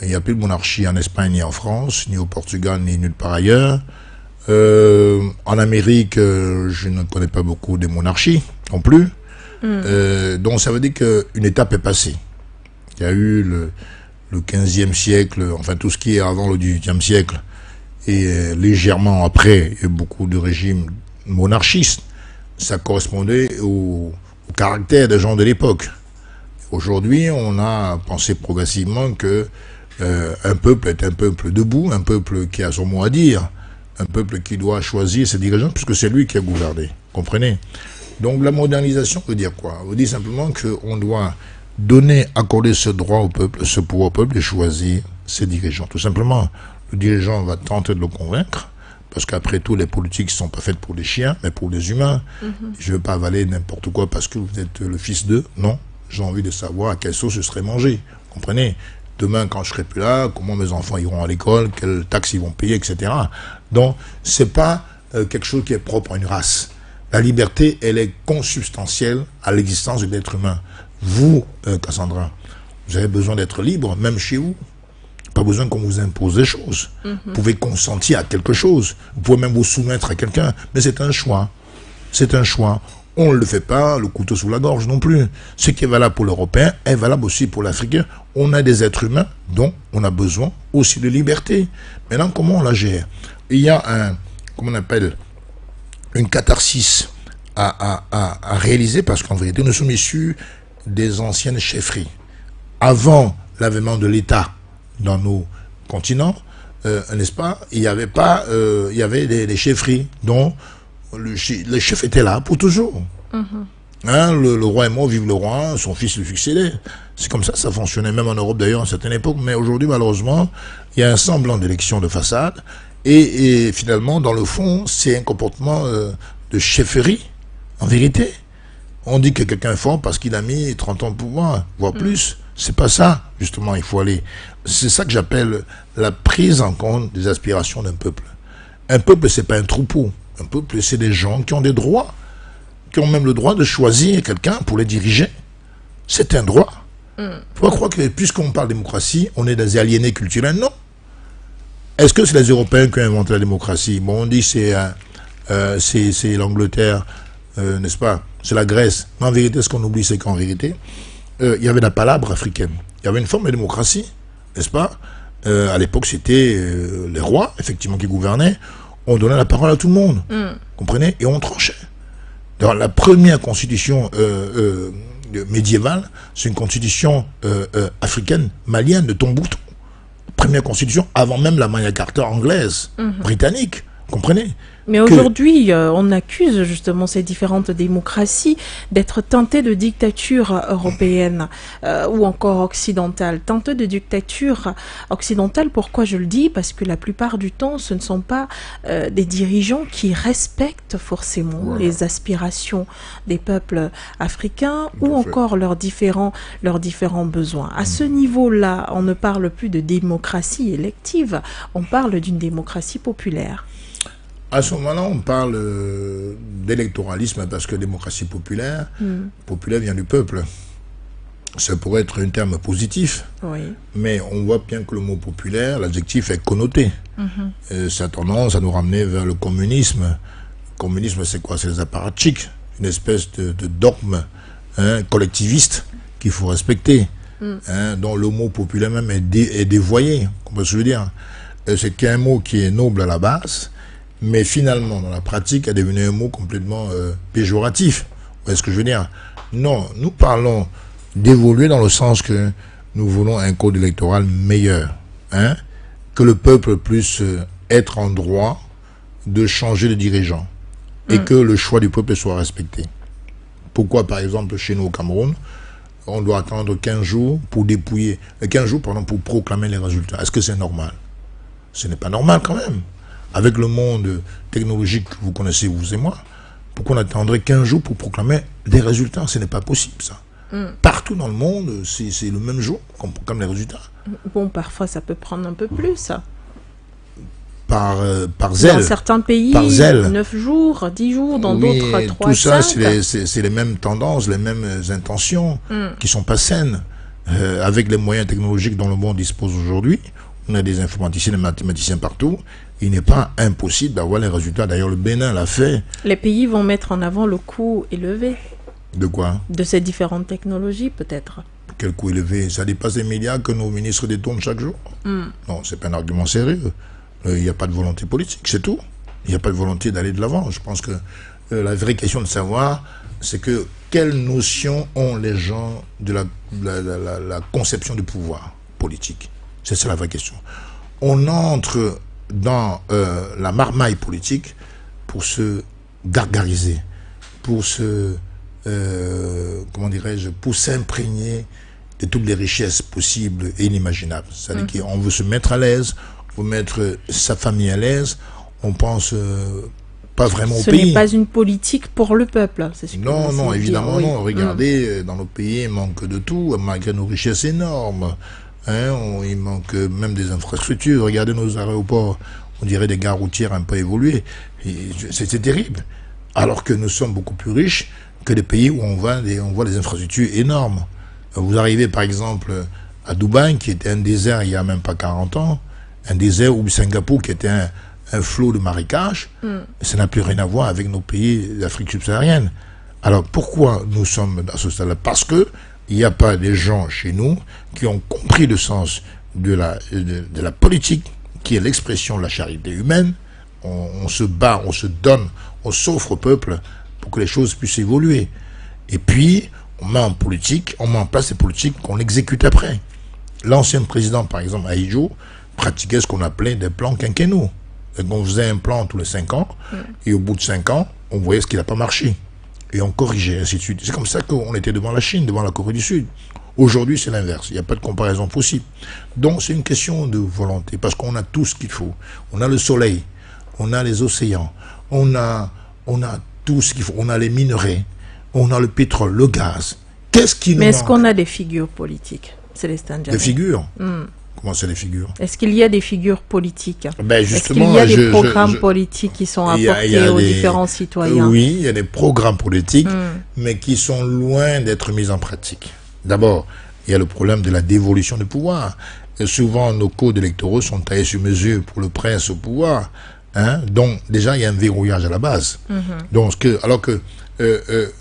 Il n'y a plus de monarchie en Espagne ni en France, ni au Portugal, ni nulle part ailleurs. En Amérique, je ne connais pas beaucoup des monarchies non plus. Donc ça veut dire qu'une étape est passée. Il y a eu le 15e siècle, enfin tout ce qui est avant le 18e siècle, et légèrement après, il y a eu beaucoup de régimes monarchistes. Ça correspondait au caractère des gens de l'époque. Aujourd'hui, on a pensé progressivement que un peuple est un peuple debout, un peuple qui a son mot à dire, un peuple qui doit choisir ses dirigeants, puisque c'est lui qui a gouverné. Comprenez? Donc la modernisation veut dire quoi? Veut dire simplement qu'on doit accorder ce droit au peuple, ce pouvoir au peuple de choisir ses dirigeants. Tout simplement, le dirigeant va tenter de le convaincre, parce qu'après tout, les politiques ne sont pas faites pour les chiens, mais pour les humains. Je ne veux pas avaler n'importe quoi parce que vous êtes le fils d'eux. Non, j'ai envie de savoir à quelle sauce je serai mangé. Comprenez? Demain, quand je serai plus là, comment mes enfants iront à l'école, quelles taxes ils vont payer, etc. Donc, c'est pas quelque chose qui est propre à une race. La liberté, elle est consubstantielle à l'existence de l'être humain. Vous, Cassandra, vous avez besoin d'être libre, même chez vous. Pas besoin qu'on vous impose des choses. Vous pouvez consentir à quelque chose. Vous pouvez même vous soumettre à quelqu'un. Mais c'est un choix. C'est un choix. On ne le fait pas le couteau sous la gorge non plus. Ce qui est valable pour l'Européen est valable aussi pour l'Africain. On a des êtres humains dont on a besoin aussi de liberté. Maintenant, comment on la gère? Il y a comment on appelle, une catharsis à réaliser, parce qu'en vérité, nous sommes issus des anciennes chefferies. Avant l'avènement de l'État dans nos continents, n'est-ce pas, il y avait des chefferies dont le chef était là pour toujours. Hein, le roi est mort, vive le roi, son fils lui succédait. C'est comme ça fonctionnait, même en Europe d'ailleurs à une certaine époque. Mais aujourd'hui, malheureusement, il y a un semblant d'élection de façade. Et finalement, dans le fond, c'est un comportement de chefferie, en vérité. On dit que quelqu'un est fort parce qu'il a mis 30 ans de pouvoir, voire plus. C'est pas ça, justement, il faut aller. C'est ça que j'appelle la prise en compte des aspirations d'un peuple. Un peuple, c'est pas un troupeau. Un peuple, c'est des gens qui ont des droits, qui ont même le droit de choisir quelqu'un pour les diriger. C'est un droit. Faut pas croire que, puisqu'on parle de démocratie, on est des aliénés culturels. Non. Est-ce que c'est les Européens qui ont inventé la démocratie? Bon, on dit c'est l'Angleterre, n'est-ce pas? C'est la Grèce. Mais en vérité, ce qu'on oublie, c'est qu'en vérité, il y avait la palabre africaine. Il y avait une forme de démocratie, n'est-ce pas? À l'époque, c'était les rois, effectivement, qui gouvernaient. On donnait la parole à tout le monde. Comprenez? Et on tranchait. Dans la première constitution médiévale, c'est une constitution africaine, malienne, de Tombouctou. Première constitution, avant même la Magna Carta anglaise, britannique. Comprenez? Mais aujourd'hui, on accuse justement ces différentes démocraties d'être tentées de dictature européenne ou encore occidentale. Tentées de dictature occidentale, pourquoi je le dis? Parce que la plupart du temps, ce ne sont pas des dirigeants qui respectent forcément les aspirations des peuples africains ou encore leurs différents besoins. À ce niveau-là, on ne parle plus de démocratie élective, on parle d'une démocratie populaire. À ce moment-là, on parle d'électoralisme parce que démocratie populaire, populaire vient du peuple. Ça pourrait être un terme positif, mais on voit bien que le mot populaire, l'adjectif est connoté. Ça a tendance à nous ramener vers le communisme. Le communisme, c'est quoi? C'est les apparatchiks, une espèce de dogme collectiviste qu'il faut respecter, dont le mot populaire même est dévoyé. Comment je veux dire? C'est qu'un mot qui est noble à la base, mais finalement, dans la pratique, est devenu un mot complètement péjoratif. Vous voyez ce que je veux dire? Non, nous parlons d'évoluer dans le sens que nous voulons un code électoral meilleur, que le peuple puisse être en droit de changer de dirigeant et que le choix du peuple soit respecté. Pourquoi, par exemple, chez nous au Cameroun, on doit attendre 15 jours pour dépouiller, 15 jours, pardon, pour proclamer les résultats? Est-ce que c'est normal? Ce n'est pas normal quand même. Avec le monde technologique que vous connaissez, vous et moi, pourquoi on attendrait 15 jours pour proclamer des résultats? Ce n'est pas possible, ça. Partout dans le monde, c'est le même jour qu'on proclame les résultats. Bon, parfois, ça peut prendre un peu plus, ça. Par zèle. Dans certains pays, par zèle. 9 jours, 10 jours, dans d'autres 3 tout ça, 5. c'est les mêmes tendances, les mêmes intentions qui ne sont pas saines. Avec les moyens technologiques dont le monde dispose aujourd'hui, on a des informaticiens, des mathématiciens partout. Il n'est pas impossible d'avoir les résultats. D'ailleurs, le Bénin l'a fait. Les pays vont mettre en avant le coût élevé. De quoi? De ces différentes technologies, peut-être. Quel coût élevé? Ça dépasse les milliards que nos ministres détournent chaque jour. Non, c'est pas un argument sérieux. Il n'y a pas de volonté politique, c'est tout. Il n'y a pas de volonté d'aller de l'avant. Je pense que la vraie question de savoir, c'est que quelle notion ont les gens de la conception du pouvoir politique? C'est ça la vraie question. On entre dans la marmaille politique pour se gargariser, pour se, comment dirais-je, pour s'imprégner de toutes les richesses possibles et inimaginables. C'est-à-dire qu'on veut se mettre à l'aise, on veut mettre sa famille à l'aise, on pense pas vraiment au pays. Ce n'est pas une politique pour le peuple, c'est ce que non, non, évidemment dire, non. Regardez, dans nos pays, il manque de tout, malgré nos richesses énormes. Il manque même des infrastructures. Regardez nos aéroports, on dirait des gares routières un peu évoluées. C'est terrible. Alors que nous sommes beaucoup plus riches que des pays où on voit des infrastructures énormes. Vous arrivez par exemple à Dubaï, qui était un désert il n'y a même pas 40 ans, un désert, ou Singapour, qui était un flot de marécages. Ça n'a plus rien à voir avec nos pays d'Afrique subsaharienne. Alors pourquoi nous sommes à ce stade-là? Parce que il n'y a pas des gens chez nous qui ont compris le sens de la politique, qui est l'expression de la charité humaine. On se bat, on se donne, on s'offre au peuple pour que les choses puissent évoluer. Et puis, on met en place des politiques qu'on exécute après. L'ancien président, par exemple, Ahidjo, pratiquait ce qu'on appelait des plans quinquennaux. On faisait un plan tous les 5 ans, et au bout de 5 ans, on voyait ce qui n'a pas marché. Et on corrigeait, ainsi de suite. C'est comme ça qu'on était devant la Chine, devant la Corée du Sud. Aujourd'hui, c'est l'inverse. Il n'y a pas de comparaison possible. Donc, c'est une question de volonté, parce qu'on a tout ce qu'il faut. On a le soleil, on a les océans, on a tout ce qu'il faut. On a les minerais, on a le pétrole, le gaz. Qu'est-ce qui nous manque? Mais est-ce qu'on a des figures politiques, Célestin Diallo? Des figures? Comment c'est les figures? Est-ce qu'il y a des figures politiques? Ben Est-ce qu'il y a des programmes politiques qui sont apportés aux différents citoyens? Oui, il y a des programmes politiques, mais qui sont loin d'être mis en pratique. D'abord, il y a le problème de la dévolution du pouvoir. Et souvent, nos codes électoraux sont taillés sur mesure pour le prince au pouvoir. Hein? Donc, déjà, il y a un verrouillage à la base. Donc, alors que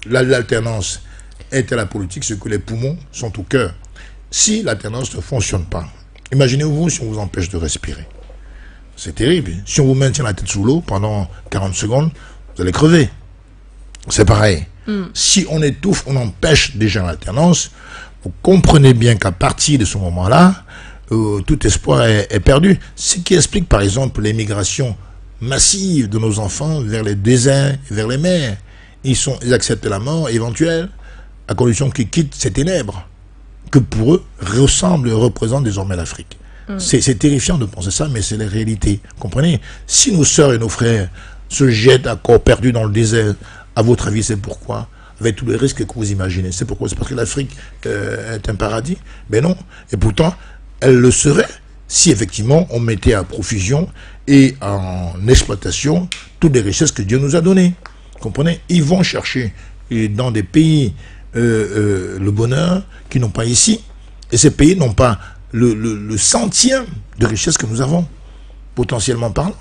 l'alternance est à la politique, c'est que les poumons sont au cœur. Si l'alternance ne fonctionne pas, imaginez-vous si on vous empêche de respirer. C'est terrible. Si on vous maintient la tête sous l'eau pendant 40 secondes, vous allez crever. C'est pareil. Si on étouffe, on empêche déjà l'alternance, vous comprenez bien qu'à partir de ce moment-là, tout espoir est perdu. Ce qui explique par exemple l'émigration massive de nos enfants vers les déserts, vers les mers. Ils acceptent la mort éventuelle à condition qu'ils quittent ces ténèbres que pour eux représente désormais l'Afrique. C'est terrifiant de penser ça, mais c'est la réalité. Comprenez? Si nos sœurs et nos frères se jettent à corps perdu dans le désert, à votre avis, c'est pourquoi? Avec tous les risques que vous imaginez. C'est pourquoi? C'est parce que l'Afrique est un paradis? Ben non. Et pourtant, elle le serait si effectivement on mettait à profusion et en exploitation toutes les richesses que Dieu nous a données. Comprenez? Ils vont chercher dans des pays le bonheur qu'ils n'ont pas ici. Et ces pays n'ont pas le centième de richesse que nous avons, potentiellement parlant.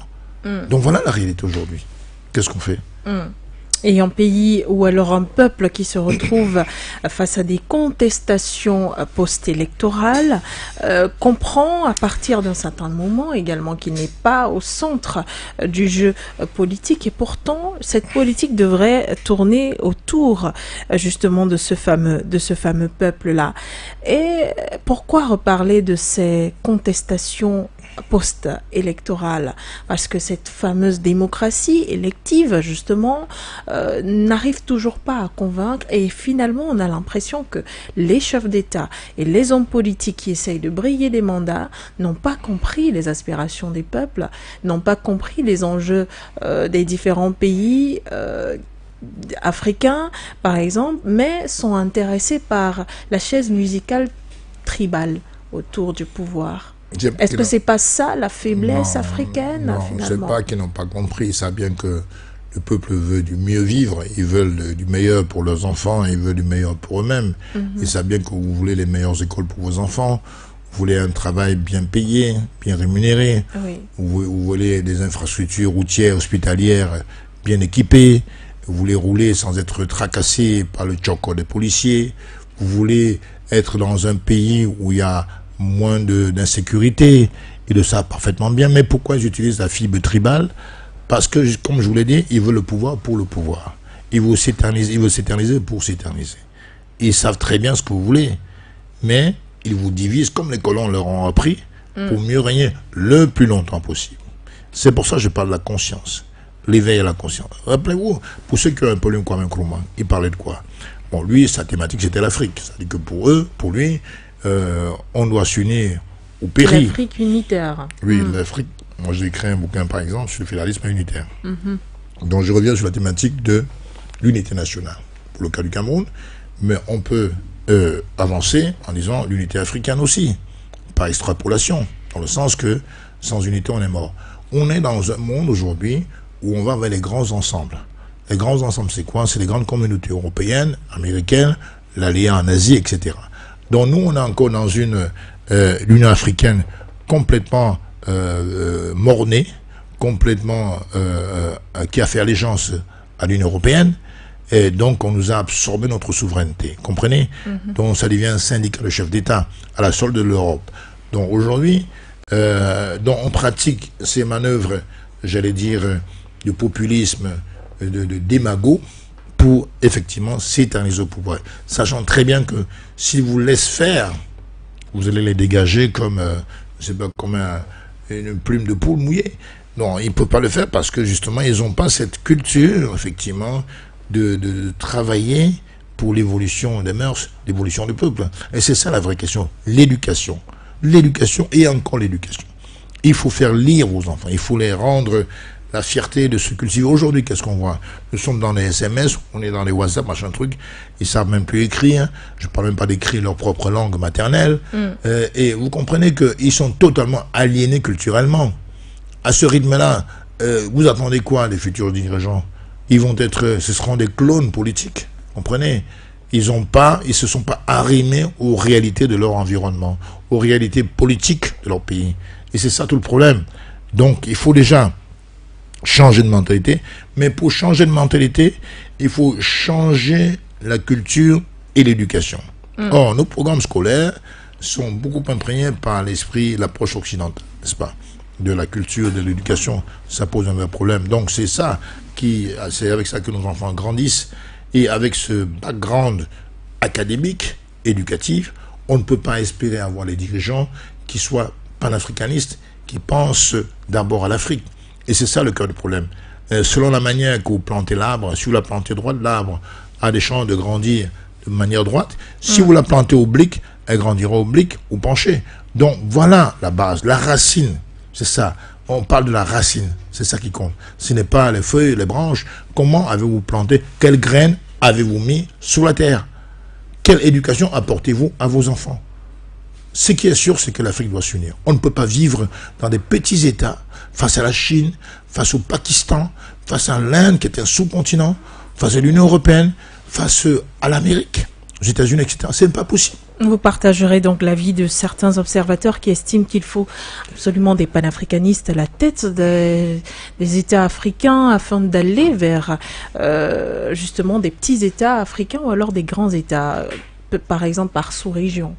Donc voilà la réalité aujourd'hui. Qu'est-ce qu'on fait? Et un pays ou alors un peuple qui se retrouve face à des contestations post-électorales comprend à partir d'un certain moment également qu'il n'est pas au centre du jeu politique, et pourtant cette politique devrait tourner autour justement de ce fameux peuple-là. Et pourquoi reparler de ces contestations post-électorale? Parce que cette fameuse démocratie élective, justement, n'arrive toujours pas à convaincre, et finalement on a l'impression que les chefs d'État et les hommes politiques qui essayent de briller des mandats n'ont pas compris les aspirations des peuples, n'ont pas compris les enjeux des différents pays africains, par exemple, mais sont intéressés par la chaise musicale tribale autour du pouvoir. Est-ce que c'est pas ça la faiblesse africaine, finalement? C'est pas qu'ils n'ont pas compris. Ils savent bien que le peuple veut du mieux vivre. Ils veulent du meilleur pour leurs enfants. Ils veulent du meilleur pour eux-mêmes. Ils savent bien que vous voulez les meilleures écoles pour vos enfants. Vous voulez un travail bien payé, bien rémunéré. Oui. Vous voulez des infrastructures routières, hospitalières bien équipées. Vous voulez rouler sans être tracassé par le tchoko des policiers. Vous voulez être dans un pays où il y a moins d'insécurité. Ils le savent parfaitement bien. Mais pourquoi j'utilise la fibre tribale? Parce que, comme je vous l'ai dit, ils veulent le pouvoir pour le pouvoir. Ils veulent s'éterniser pour s'éterniser. Ils savent très bien ce que vous voulez. Mais ils vous divisent comme les colons leur ont appris pour mieux régner le plus longtemps possible. C'est pour ça que je parle de la conscience. L'éveil à la conscience. Rappelez-vous, pour ceux qui ont un peu lu Kwame Nkrumah, il parlait de quoi? Bon, lui, sa thématique, c'était l'Afrique. C'est-à-dire que pour eux, pour lui, on doit s'unir au péril. L'Afrique unitaire. Oui, l'Afrique. Moi, j'ai écrit un bouquin, par exemple, sur le fédéralisme unitaire. Donc, je reviens sur la thématique de l'unité nationale, pour le cas du Cameroun. Mais on peut avancer en disant l'unité africaine aussi, par extrapolation, dans le sens que sans unité, on est mort. On est dans un monde aujourd'hui où on va vers les grands ensembles. Les grands ensembles, c'est quoi? C'est les grandes communautés européennes, américaines, l'alliance en Asie, etc. Donc nous, on est encore dans l'Union africaine complètement mornée, complètement qui a fait allégeance à l'Union européenne, et donc on nous a absorbé notre souveraineté. Comprenez? Donc ça devient un syndicat de chefs d'État à la solde de l'Europe. Donc aujourd'hui, on pratique ces manœuvres, j'allais dire, de populisme, de démago, pour effectivement s'éterniser au pouvoir. Sachant très bien que s'ils vous laissent faire, vous allez les dégager comme, je sais pas, comme une plume de poule mouillée. Non, ils ne peuvent pas le faire parce que justement, ils n'ont pas cette culture, effectivement, de travailler pour l'évolution des mœurs, l'évolution du peuple. Et c'est ça la vraie question, l'éducation. L'éducation et encore l'éducation. Il faut faire lire vos enfants, il faut les rendre la fierté de se cultiver. Aujourd'hui, qu'est-ce qu'on voit? Nous sommes dans les SMS, on est dans les WhatsApp, machin truc, ils savent même plus écrire, je parle même pas d'écrire leur propre langue maternelle, et vous comprenez qu'ils sont totalement aliénés culturellement. À ce rythme-là, vous attendez quoi des futurs dirigeants? Ils vont être, ce seront des clones politiques, comprenez? Ils se sont pas arrimés aux réalités de leur environnement, aux réalités politiques de leur pays. Et c'est ça tout le problème. Donc, il faut déjà changer de mentalité. Mais pour changer de mentalité, il faut changer la culture et l'éducation. Or, nos programmes scolaires sont beaucoup imprégnés par l'esprit, l'approche occidentale, n'est-ce pas? De la culture, de l'éducation, ça pose un vrai problème. Donc, c'est avec ça que nos enfants grandissent. Et avec ce background académique, éducatif, on ne peut pas espérer avoir les dirigeants qui soient panafricanistes, qui pensent d'abord à l'Afrique. Et c'est ça le cœur du problème. Selon la manière que vous plantez l'arbre, si vous la plantez droite, l'arbre a des chances de grandir de manière droite. Si vous la plantez oblique, elle grandira oblique ou penchée. Donc voilà la base, la racine, c'est ça. On parle de la racine, c'est ça qui compte. Ce n'est pas les feuilles, les branches. Comment avez-vous planté? Quelles graines avez-vous mis sous la terre? Quelle éducation apportez-vous à vos enfants? Ce qui est sûr, c'est que l'Afrique doit s'unir. On ne peut pas vivre dans des petits États face à la Chine, face au Pakistan, face à l'Inde qui est un sous-continent, face à l'Union européenne, face à l'Amérique, aux États-Unis, etc. Ce n'est pas possible. Vous partagerez donc l'avis de certains observateurs qui estiment qu'il faut absolument des panafricanistes à la tête des États africains afin d'aller vers justement des petits États africains ou alors des grands États, par exemple par sous-région.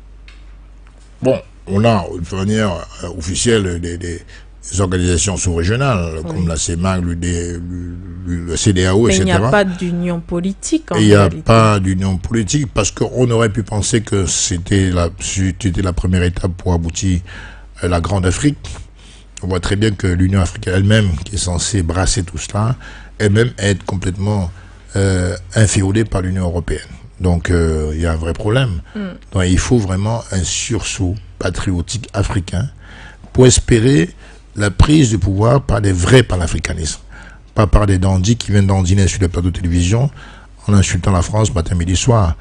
Bon, on a de manière officielle des organisations sous-régionales, comme la CEMAC, le CEDEAO, etc. Il n'y a pas d'union politique en réalité. Il n'y a pas d'union politique parce qu'on aurait pu penser que c'était la première étape pour aboutir à la Grande Afrique. On voit très bien que l'Union africaine elle-même, qui est censée brasser tout cela, elle-même est complètement inféodée par l'Union européenne. Donc il y a un vrai problème. Donc il faut vraiment un sursaut patriotique africain pour espérer la prise du pouvoir par des vrais panafricanistes, pas par des dandys qui viennent dandiner sur les plateaux de télévision en insultant la France matin, midi, soir,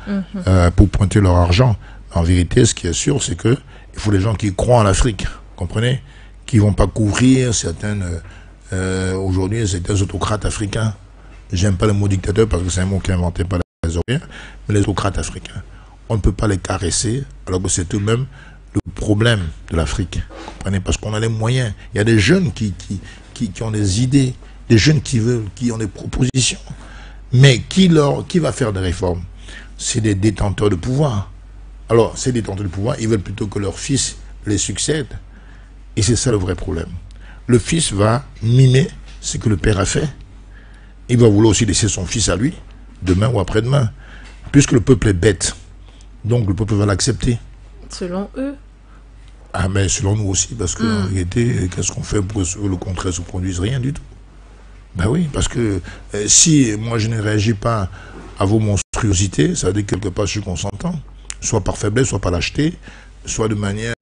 pour pointer leur argent. En vérité, ce qui est sûr, c'est que il faut des gens qui croient en l'Afrique, comprenez, qui vont pas couvrir aujourd'hui certains autocrates africains. J'aime pas le mot dictateur parce que c'est un mot qui est inventé par les Européens, mais les autocrates africains, on ne peut pas les caresser, alors que c'est tout de même le problème de l'Afrique, comprenez, parce qu'on a les moyens. Il y a des jeunes qui ont des idées, des jeunes qui ont des propositions, mais qui va faire des réformes? C'est des détenteurs de pouvoir. Alors, ces détenteurs de pouvoir, ils veulent plutôt que leur fils les succède, et c'est ça le vrai problème. Le fils va mimer ce que le père a fait. Il va vouloir aussi laisser son fils à lui, demain ou après-demain, puisque le peuple est bête. Donc le peuple va l'accepter. Selon eux? Ah, mais selon nous aussi, parce qu'en réalité, qu'est-ce qu'on fait pour que le contraire se produise? Rien du tout. Ben oui, parce que si moi je ne réagis pas à vos monstruosités, ça veut dire que quelque part je suis consentant, soit par faiblesse, soit par lâcheté, soit de manière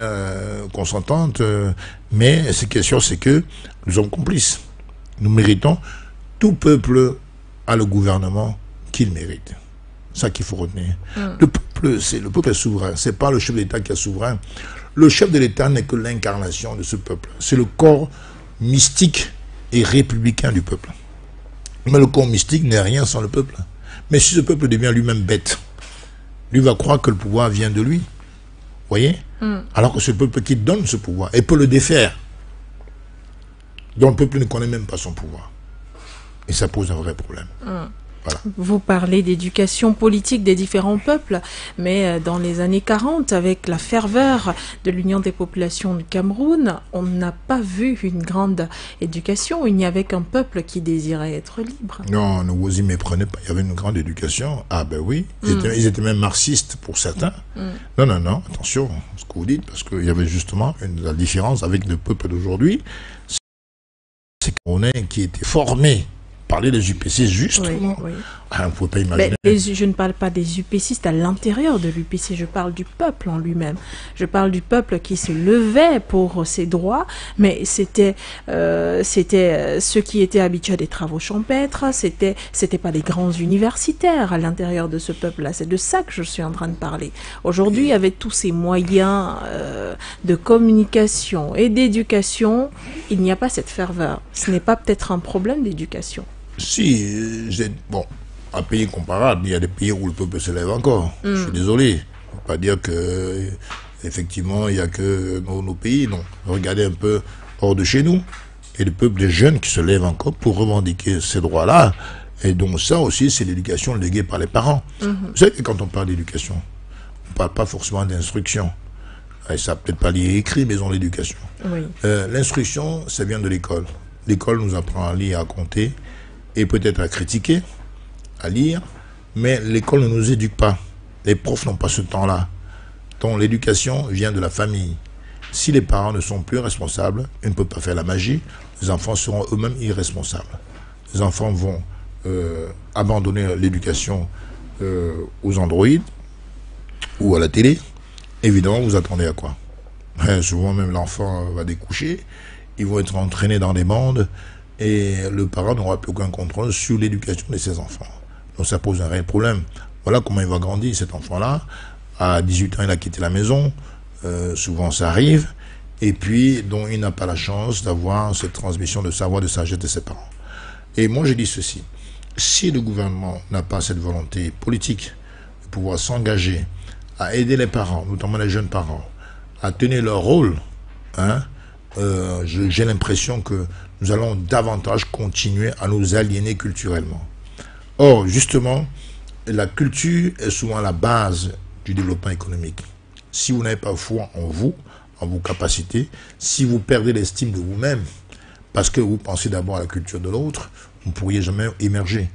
consentante, mais ce qui est sûr, c'est que nous sommes complices. Nous méritons, tout peuple a le gouvernement qu'il mérite. C'est ça qu'il faut retenir. Le peuple est souverain, c'est pas le chef de l'État qui est souverain. Le chef de l'État n'est que l'incarnation de ce peuple. C'est le corps mystique et républicain du peuple. Mais le corps mystique n'est rien sans le peuple. Mais si ce peuple devient lui-même bête, lui va croire que le pouvoir vient de lui. Vous voyez? Alors que c'est le peuple qui donne ce pouvoir et peut le défaire. Donc le peuple ne connaît même pas son pouvoir. Et ça pose un vrai problème. Voilà. Vous parlez d'éducation politique des différents peuples, mais dans les années 40, avec la ferveur de l'Union des populations du Cameroun, on n'a pas vu une grande éducation. Il n'y avait qu'un peuple qui désirait être libre. Non, ne vous y méprenez pas. Il y avait une grande éducation. Ah ben oui, ils étaient même marxistes pour certains. Non, attention à ce que vous dites, parce qu'il y avait justement la différence avec le peuple d'aujourd'hui. C'est qu'on est qui était formé. Parler des UPC justement Ah, on ne pouvait pas imaginer. Je ne parle pas des UPCistes à l'intérieur de l'UPC, je parle du peuple en lui-même. Je parle du peuple qui se levait pour ses droits, mais c'était ceux qui étaient habitués à des travaux champêtres, c'était pas des grands universitaires à l'intérieur de ce peuple-là. C'est de ça que je suis en train de parler. Aujourd'hui, avec tous ces moyens de communication et d'éducation, il n'y a pas cette ferveur. Ce n'est pas peut-être un problème d'éducation. Si, bon, un pays comparable, il y a des pays où le peuple se lève encore. Je suis désolé. On ne peut pas dire que, effectivement, il n'y a que nos pays. Non. Regardez un peu hors de chez nous. Et le peuple des jeunes qui se lèvent encore pour revendiquer ces droits-là. Et donc ça aussi, c'est l'éducation léguée par les parents. Vous savez que quand on parle d'éducation, on ne parle pas forcément d'instruction. Et ça peut-être pas lire et écrit, mais ils ont l'éducation. Oui. L'instruction, ça vient de l'école. L'école nous apprend à lire, à compter, et peut-être à critiquer, à lire, mais l'école ne nous éduque pas. Les profs n'ont pas ce temps-là. Donc l'éducation vient de la famille. Si les parents ne sont plus responsables, ils ne peuvent pas faire la magie, les enfants seront eux-mêmes irresponsables. Les enfants vont abandonner l'éducation aux androïdes ou à la télé. Évidemment, vous attendez à quoi? Souvent même l'enfant va découcher, ils vont être entraînés dans des bandes, et le parent n'aura plus aucun contrôle sur l'éducation de ses enfants. Donc ça pose un réel problème. Voilà comment il va grandir, cet enfant-là. À 18 ans, il a quitté la maison. Souvent, ça arrive. Et puis, donc, il n'a pas la chance d'avoir cette transmission de savoir, de sagesse de ses parents. Et moi, je dis ceci. Si le gouvernement n'a pas cette volonté politique de pouvoir s'engager à aider les parents, notamment les jeunes parents, à tenir leur rôle, hein, j'ai l'impression que nous allons davantage continuer à nous aliéner culturellement. Or, justement, la culture est souvent la base du développement économique. Si vous n'avez pas foi en vous, en vos capacités, si vous perdez l'estime de vous-même, parce que vous pensez d'abord à la culture de l'autre, vous ne pourriez jamais émerger,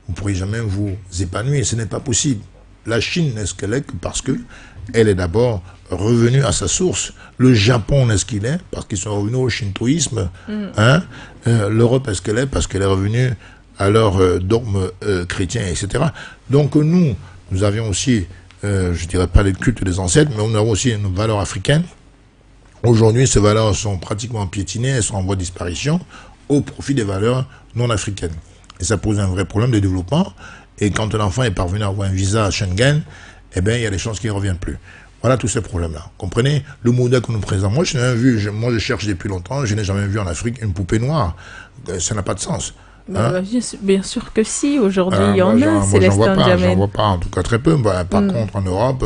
vous ne pourriez jamais vous épanouir, ce n'est pas possible. La Chine n'est ce qu'elle est que parce qu'elle est d'abord revenue à sa source. Le Japon n'est ce qu'il est parce qu'ils sont revenus au shintoïsme. Hein? L'Europe est ce qu'elle est parce qu'elle est revenue à leur dogme chrétien, etc. Donc nous avions aussi, je dirais pas le culte des ancêtres, mais nous avons aussi une valeur africaine. Aujourd'hui, ces valeurs sont pratiquement piétinées, elles sont en voie de disparition au profit des valeurs non africaines. Et ça pose un vrai problème de développement. Et quand un enfant est parvenu à avoir un visa à Schengen, eh bien, il y a des chances qu'il ne revienne plus. Voilà tous ces problèmes-là. Comprenez le modèle que nous présentons. Moi, je n'ai jamais vu, moi, je cherche depuis longtemps, je n'ai jamais vu en Afrique une poupée noire. Ça n'a pas de sens. Hein? Bien sûr que si, aujourd'hui, il y en a, Célestin Diamène. J'en vois pas, en tout cas très peu. Par contre, en Europe,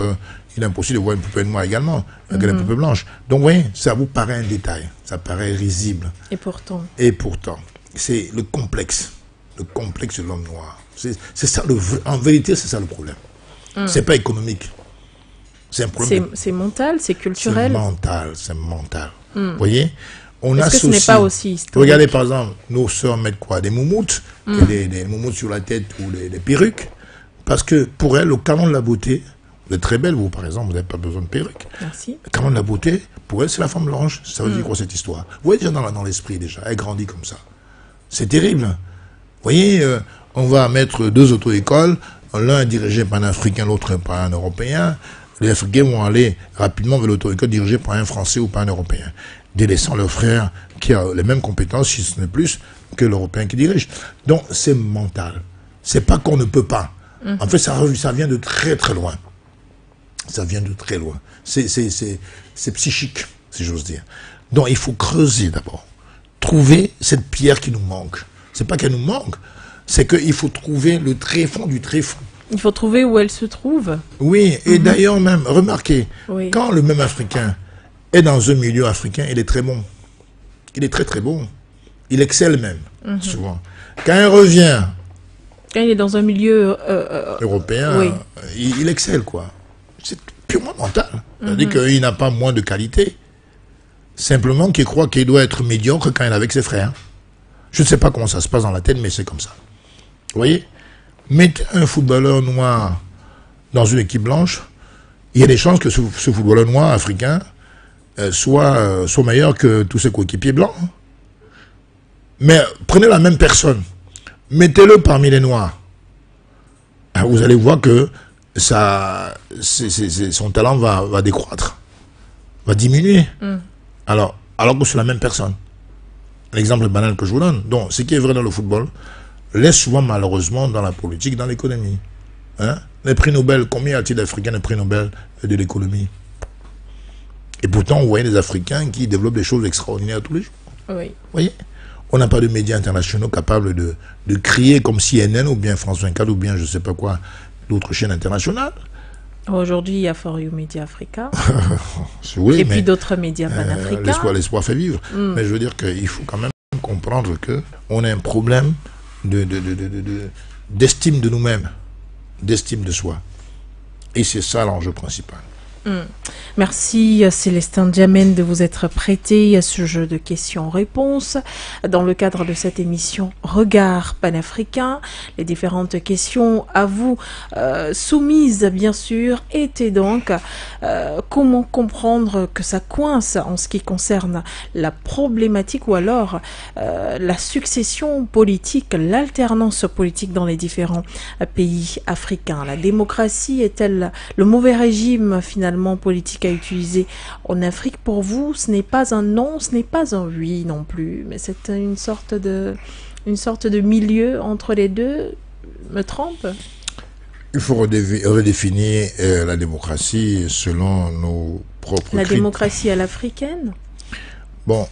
il est impossible de voir une poupée noire également, avec une poupée blanche. Donc, vous voyez, ça vous paraît un détail, ça paraît risible. Et pourtant, c'est le complexe de l'homme noir. C'est ça, en vérité, c'est ça le problème. C'est pas économique. C'est un problème. C'est mental, c'est culturel. C'est mental. Vous voyez, on associe. Est-ce que ce n'est pas aussi historique? Regardez par exemple, nos sœurs mettent quoi? Des moumoutes, des moumoutes sur la tête ou des perruques. Parce que pour elles, le canon de la beauté, vous êtes très belle, vous par exemple, vous n'avez pas besoin de perruque. Merci. Le canon de la beauté, pour elle, c'est la femme blanche. Ça veut dire quoi cette histoire? Vous voyez déjà dans l'esprit déjà, elle grandit comme ça. C'est terrible. Vous voyez, on va mettre deux auto-écoles, l'un est dirigé par un Africain, l'autre par un Européen. Les Africains vont aller rapidement vers l'auto-école dirigée par un Français ou par un Européen, délaissant leur frère qui a les mêmes compétences, si ce n'est plus, que l'Européen qui dirige. Donc, c'est mental. C'est pas qu'on ne peut pas. En fait, ça vient de très très loin. Ça vient de très loin. C'est psychique, si j'ose dire. Donc, il faut creuser d'abord. Trouver cette pierre qui nous manque. C'est pas qu'elle nous manque, c'est qu'il faut trouver le tréfonds du tréfonds. Il faut trouver où elle se trouve. Oui, et d'ailleurs même, remarquez, quand le même Africain est dans un milieu africain, il est très bon. Il est très très bon. Il excelle même, souvent. Quand il revient... Quand il est dans un milieu... européen, il excelle, quoi. C'est purement mental. C'est-à-dire qu'il n'a pas moins de qualité. Simplement qu'il croit qu'il doit être médiocre quand il est avec ses frères. Je ne sais pas comment ça se passe dans la tête, mais c'est comme ça. Vous voyez? Mettez un footballeur noir dans une équipe blanche, il y a des chances que ce footballeur noir africain soit meilleur que tous ses coéquipiers blancs. Mais prenez la même personne, mettez-le parmi les noirs. vous allez voir que son talent va décroître, va diminuer. Alors que c'est la même personne. L'exemple banal que je vous donne. Donc, ce qui est vrai dans le football, laisse souvent malheureusement dans la politique, dans l'économie. Hein? Les prix Nobel, combien y a-t-il d'Africains de prix Nobel de l'économie? Et pourtant, vous voyez des Africains qui développent des choses extraordinaires tous les jours. Oui. Vous voyez? On n'a pas de médias internationaux capables de crier comme CNN ou bien France 24 ou bien je ne sais pas quoi, d'autres chaînes internationales. Aujourd'hui, il y a For You Media Africa. Oui, et puis d'autres médias panafricains. L'espoir fait vivre. Mais je veux dire qu'il faut quand même comprendre qu'on a un problème d'estime de nous-mêmes, d'estime de soi. Et c'est ça l'enjeu principal. Merci Célestin Diamène de vous être prêté à ce jeu de questions-réponses dans le cadre de cette émission Regard panafricain. Les différentes questions à vous soumises bien sûr étaient donc comment comprendre que ça coince en ce qui concerne la problématique ou alors la succession politique, l'alternance politique dans les différents pays africains. La démocratie est-elle le mauvais régime finalement politique à utiliser en Afrique? Pour vous, ce n'est pas un non, ce n'est pas un oui non plus, mais c'est une sorte de milieu entre les deux. Me trompe? Il faut redéfinir la démocratie selon nos propres critères. La démocratie à l'africaine? Bon,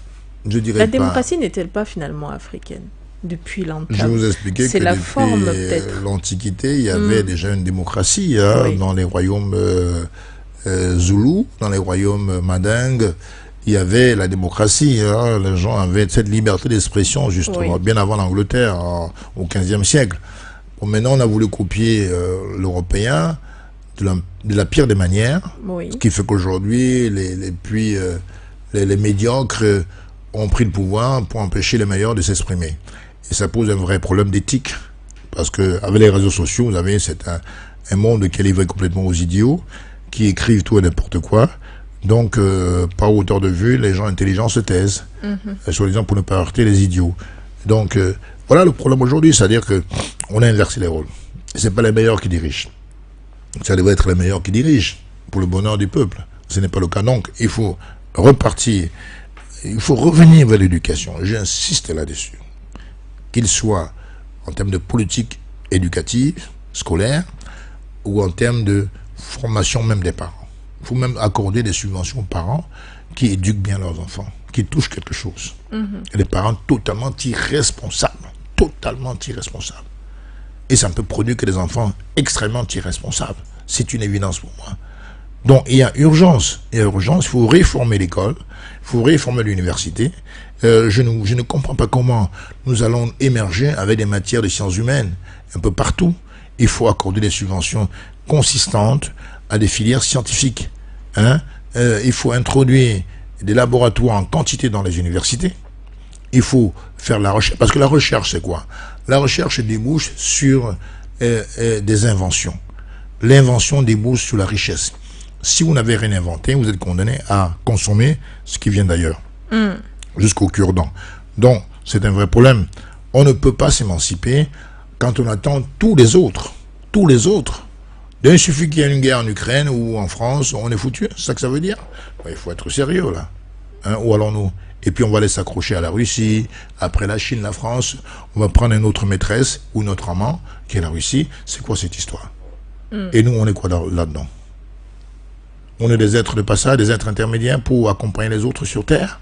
je dirais la démocratie n'est-elle pas finalement africaine depuis longtemps? Je vous expliquais que depuis l'Antiquité, il y avait déjà une démocratie dans les royaumes Zoulou, dans les royaumes Mandingues, il y avait la démocratie. Les gens avaient cette liberté d'expression, justement, bien avant l'Angleterre, au XVe siècle. Bon, maintenant, on a voulu copier l'européen de la pire des manières, ce qui fait qu'aujourd'hui, les médiocres ont pris le pouvoir pour empêcher les meilleurs de s'exprimer. Et ça pose un vrai problème d'éthique, parce qu'avec les réseaux sociaux, vous avez un monde qui est livré complètement aux idiots, qui écrivent tout et n'importe quoi. Donc, par hauteur de vue, les gens intelligents se taisent, soi-disant pour ne pas heurter les idiots. Donc, voilà le problème aujourd'hui, c'est-à-dire qu'on a inversé les rôles. Ce n'est pas les meilleurs qui dirigent. Ça devrait être les meilleurs qui dirigent, pour le bonheur du peuple. Ce n'est pas le cas. Donc, il faut repartir, il faut revenir vers l'éducation. J'insiste là-dessus. Qu'il soit en termes de politique éducative, scolaire, ou en termes de formation même des parents. Il faut même accorder des subventions aux parents qui éduquent bien leurs enfants, qui touchent quelque chose. Et les parents totalement irresponsables. Totalement irresponsables. Et ça ne peut produire que des enfants extrêmement irresponsables. C'est une évidence pour moi. Donc il y a urgence. Il y a urgence, il faut réformer l'école, il faut réformer l'université. Je ne comprends pas comment nous allons émerger avec des matières de sciences humaines un peu partout. Il faut accorder des subventions consistantes à des filières scientifiques. Il faut introduire des laboratoires en quantité dans les universités. Il faut faire la recherche. Parce que la recherche, c'est quoi? La recherche débouche sur des inventions. L'invention débouche sur la richesse. Si vous n'avez rien inventé, vous êtes condamné à consommer ce qui vient d'ailleurs. Jusqu'au cure-dent. Donc, c'est un vrai problème. On ne peut pas s'émanciper quand on attend tous les autres. Tous les autres. Il suffit qu'il y ait une guerre en Ukraine ou en France, on est foutu. C'est ça que ça veut dire? Il faut être sérieux, là. Où allons-nous? Et puis on va aller s'accrocher à la Russie, après la Chine, la France, on va prendre une autre maîtresse ou notre amant, qui est la Russie. C'est quoi cette histoire? Et nous, on est quoi là-dedans? On est des êtres de passage, des êtres intermédiaires pour accompagner les autres sur Terre.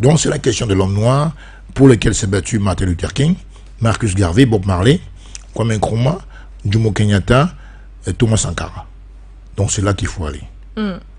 Donc c'est la question de l'homme noir pour lequel s'est battu Martin Luther King, Marcus Garvey, Bob Marley, Kwame Nkrumah, Jomo Kenyatta et Thomas Sankara. Donc c'est là qu'il faut aller.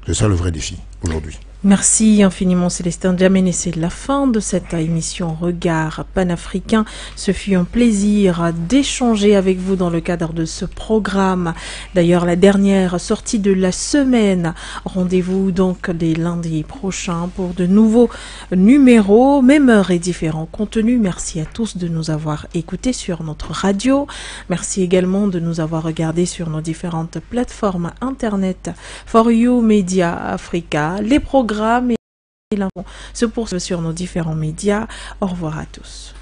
C'est ça le vrai défi aujourd'hui. Merci infiniment Célestin Diamène, et c'est la fin de cette émission Regard panafricain. Ce fut un plaisir d'échanger avec vous dans le cadre de ce programme. D'ailleurs, la dernière sortie de la semaine. Rendez-vous donc les lundis prochains pour de nouveaux numéros, même heure et différents contenus. Merci à tous de nous avoir écoutés sur notre radio. Merci également de nous avoir regardés sur nos différentes plateformes internet. For You Media Africa, les programmes et l'info se poursuivent sur nos différents médias. Au revoir à tous.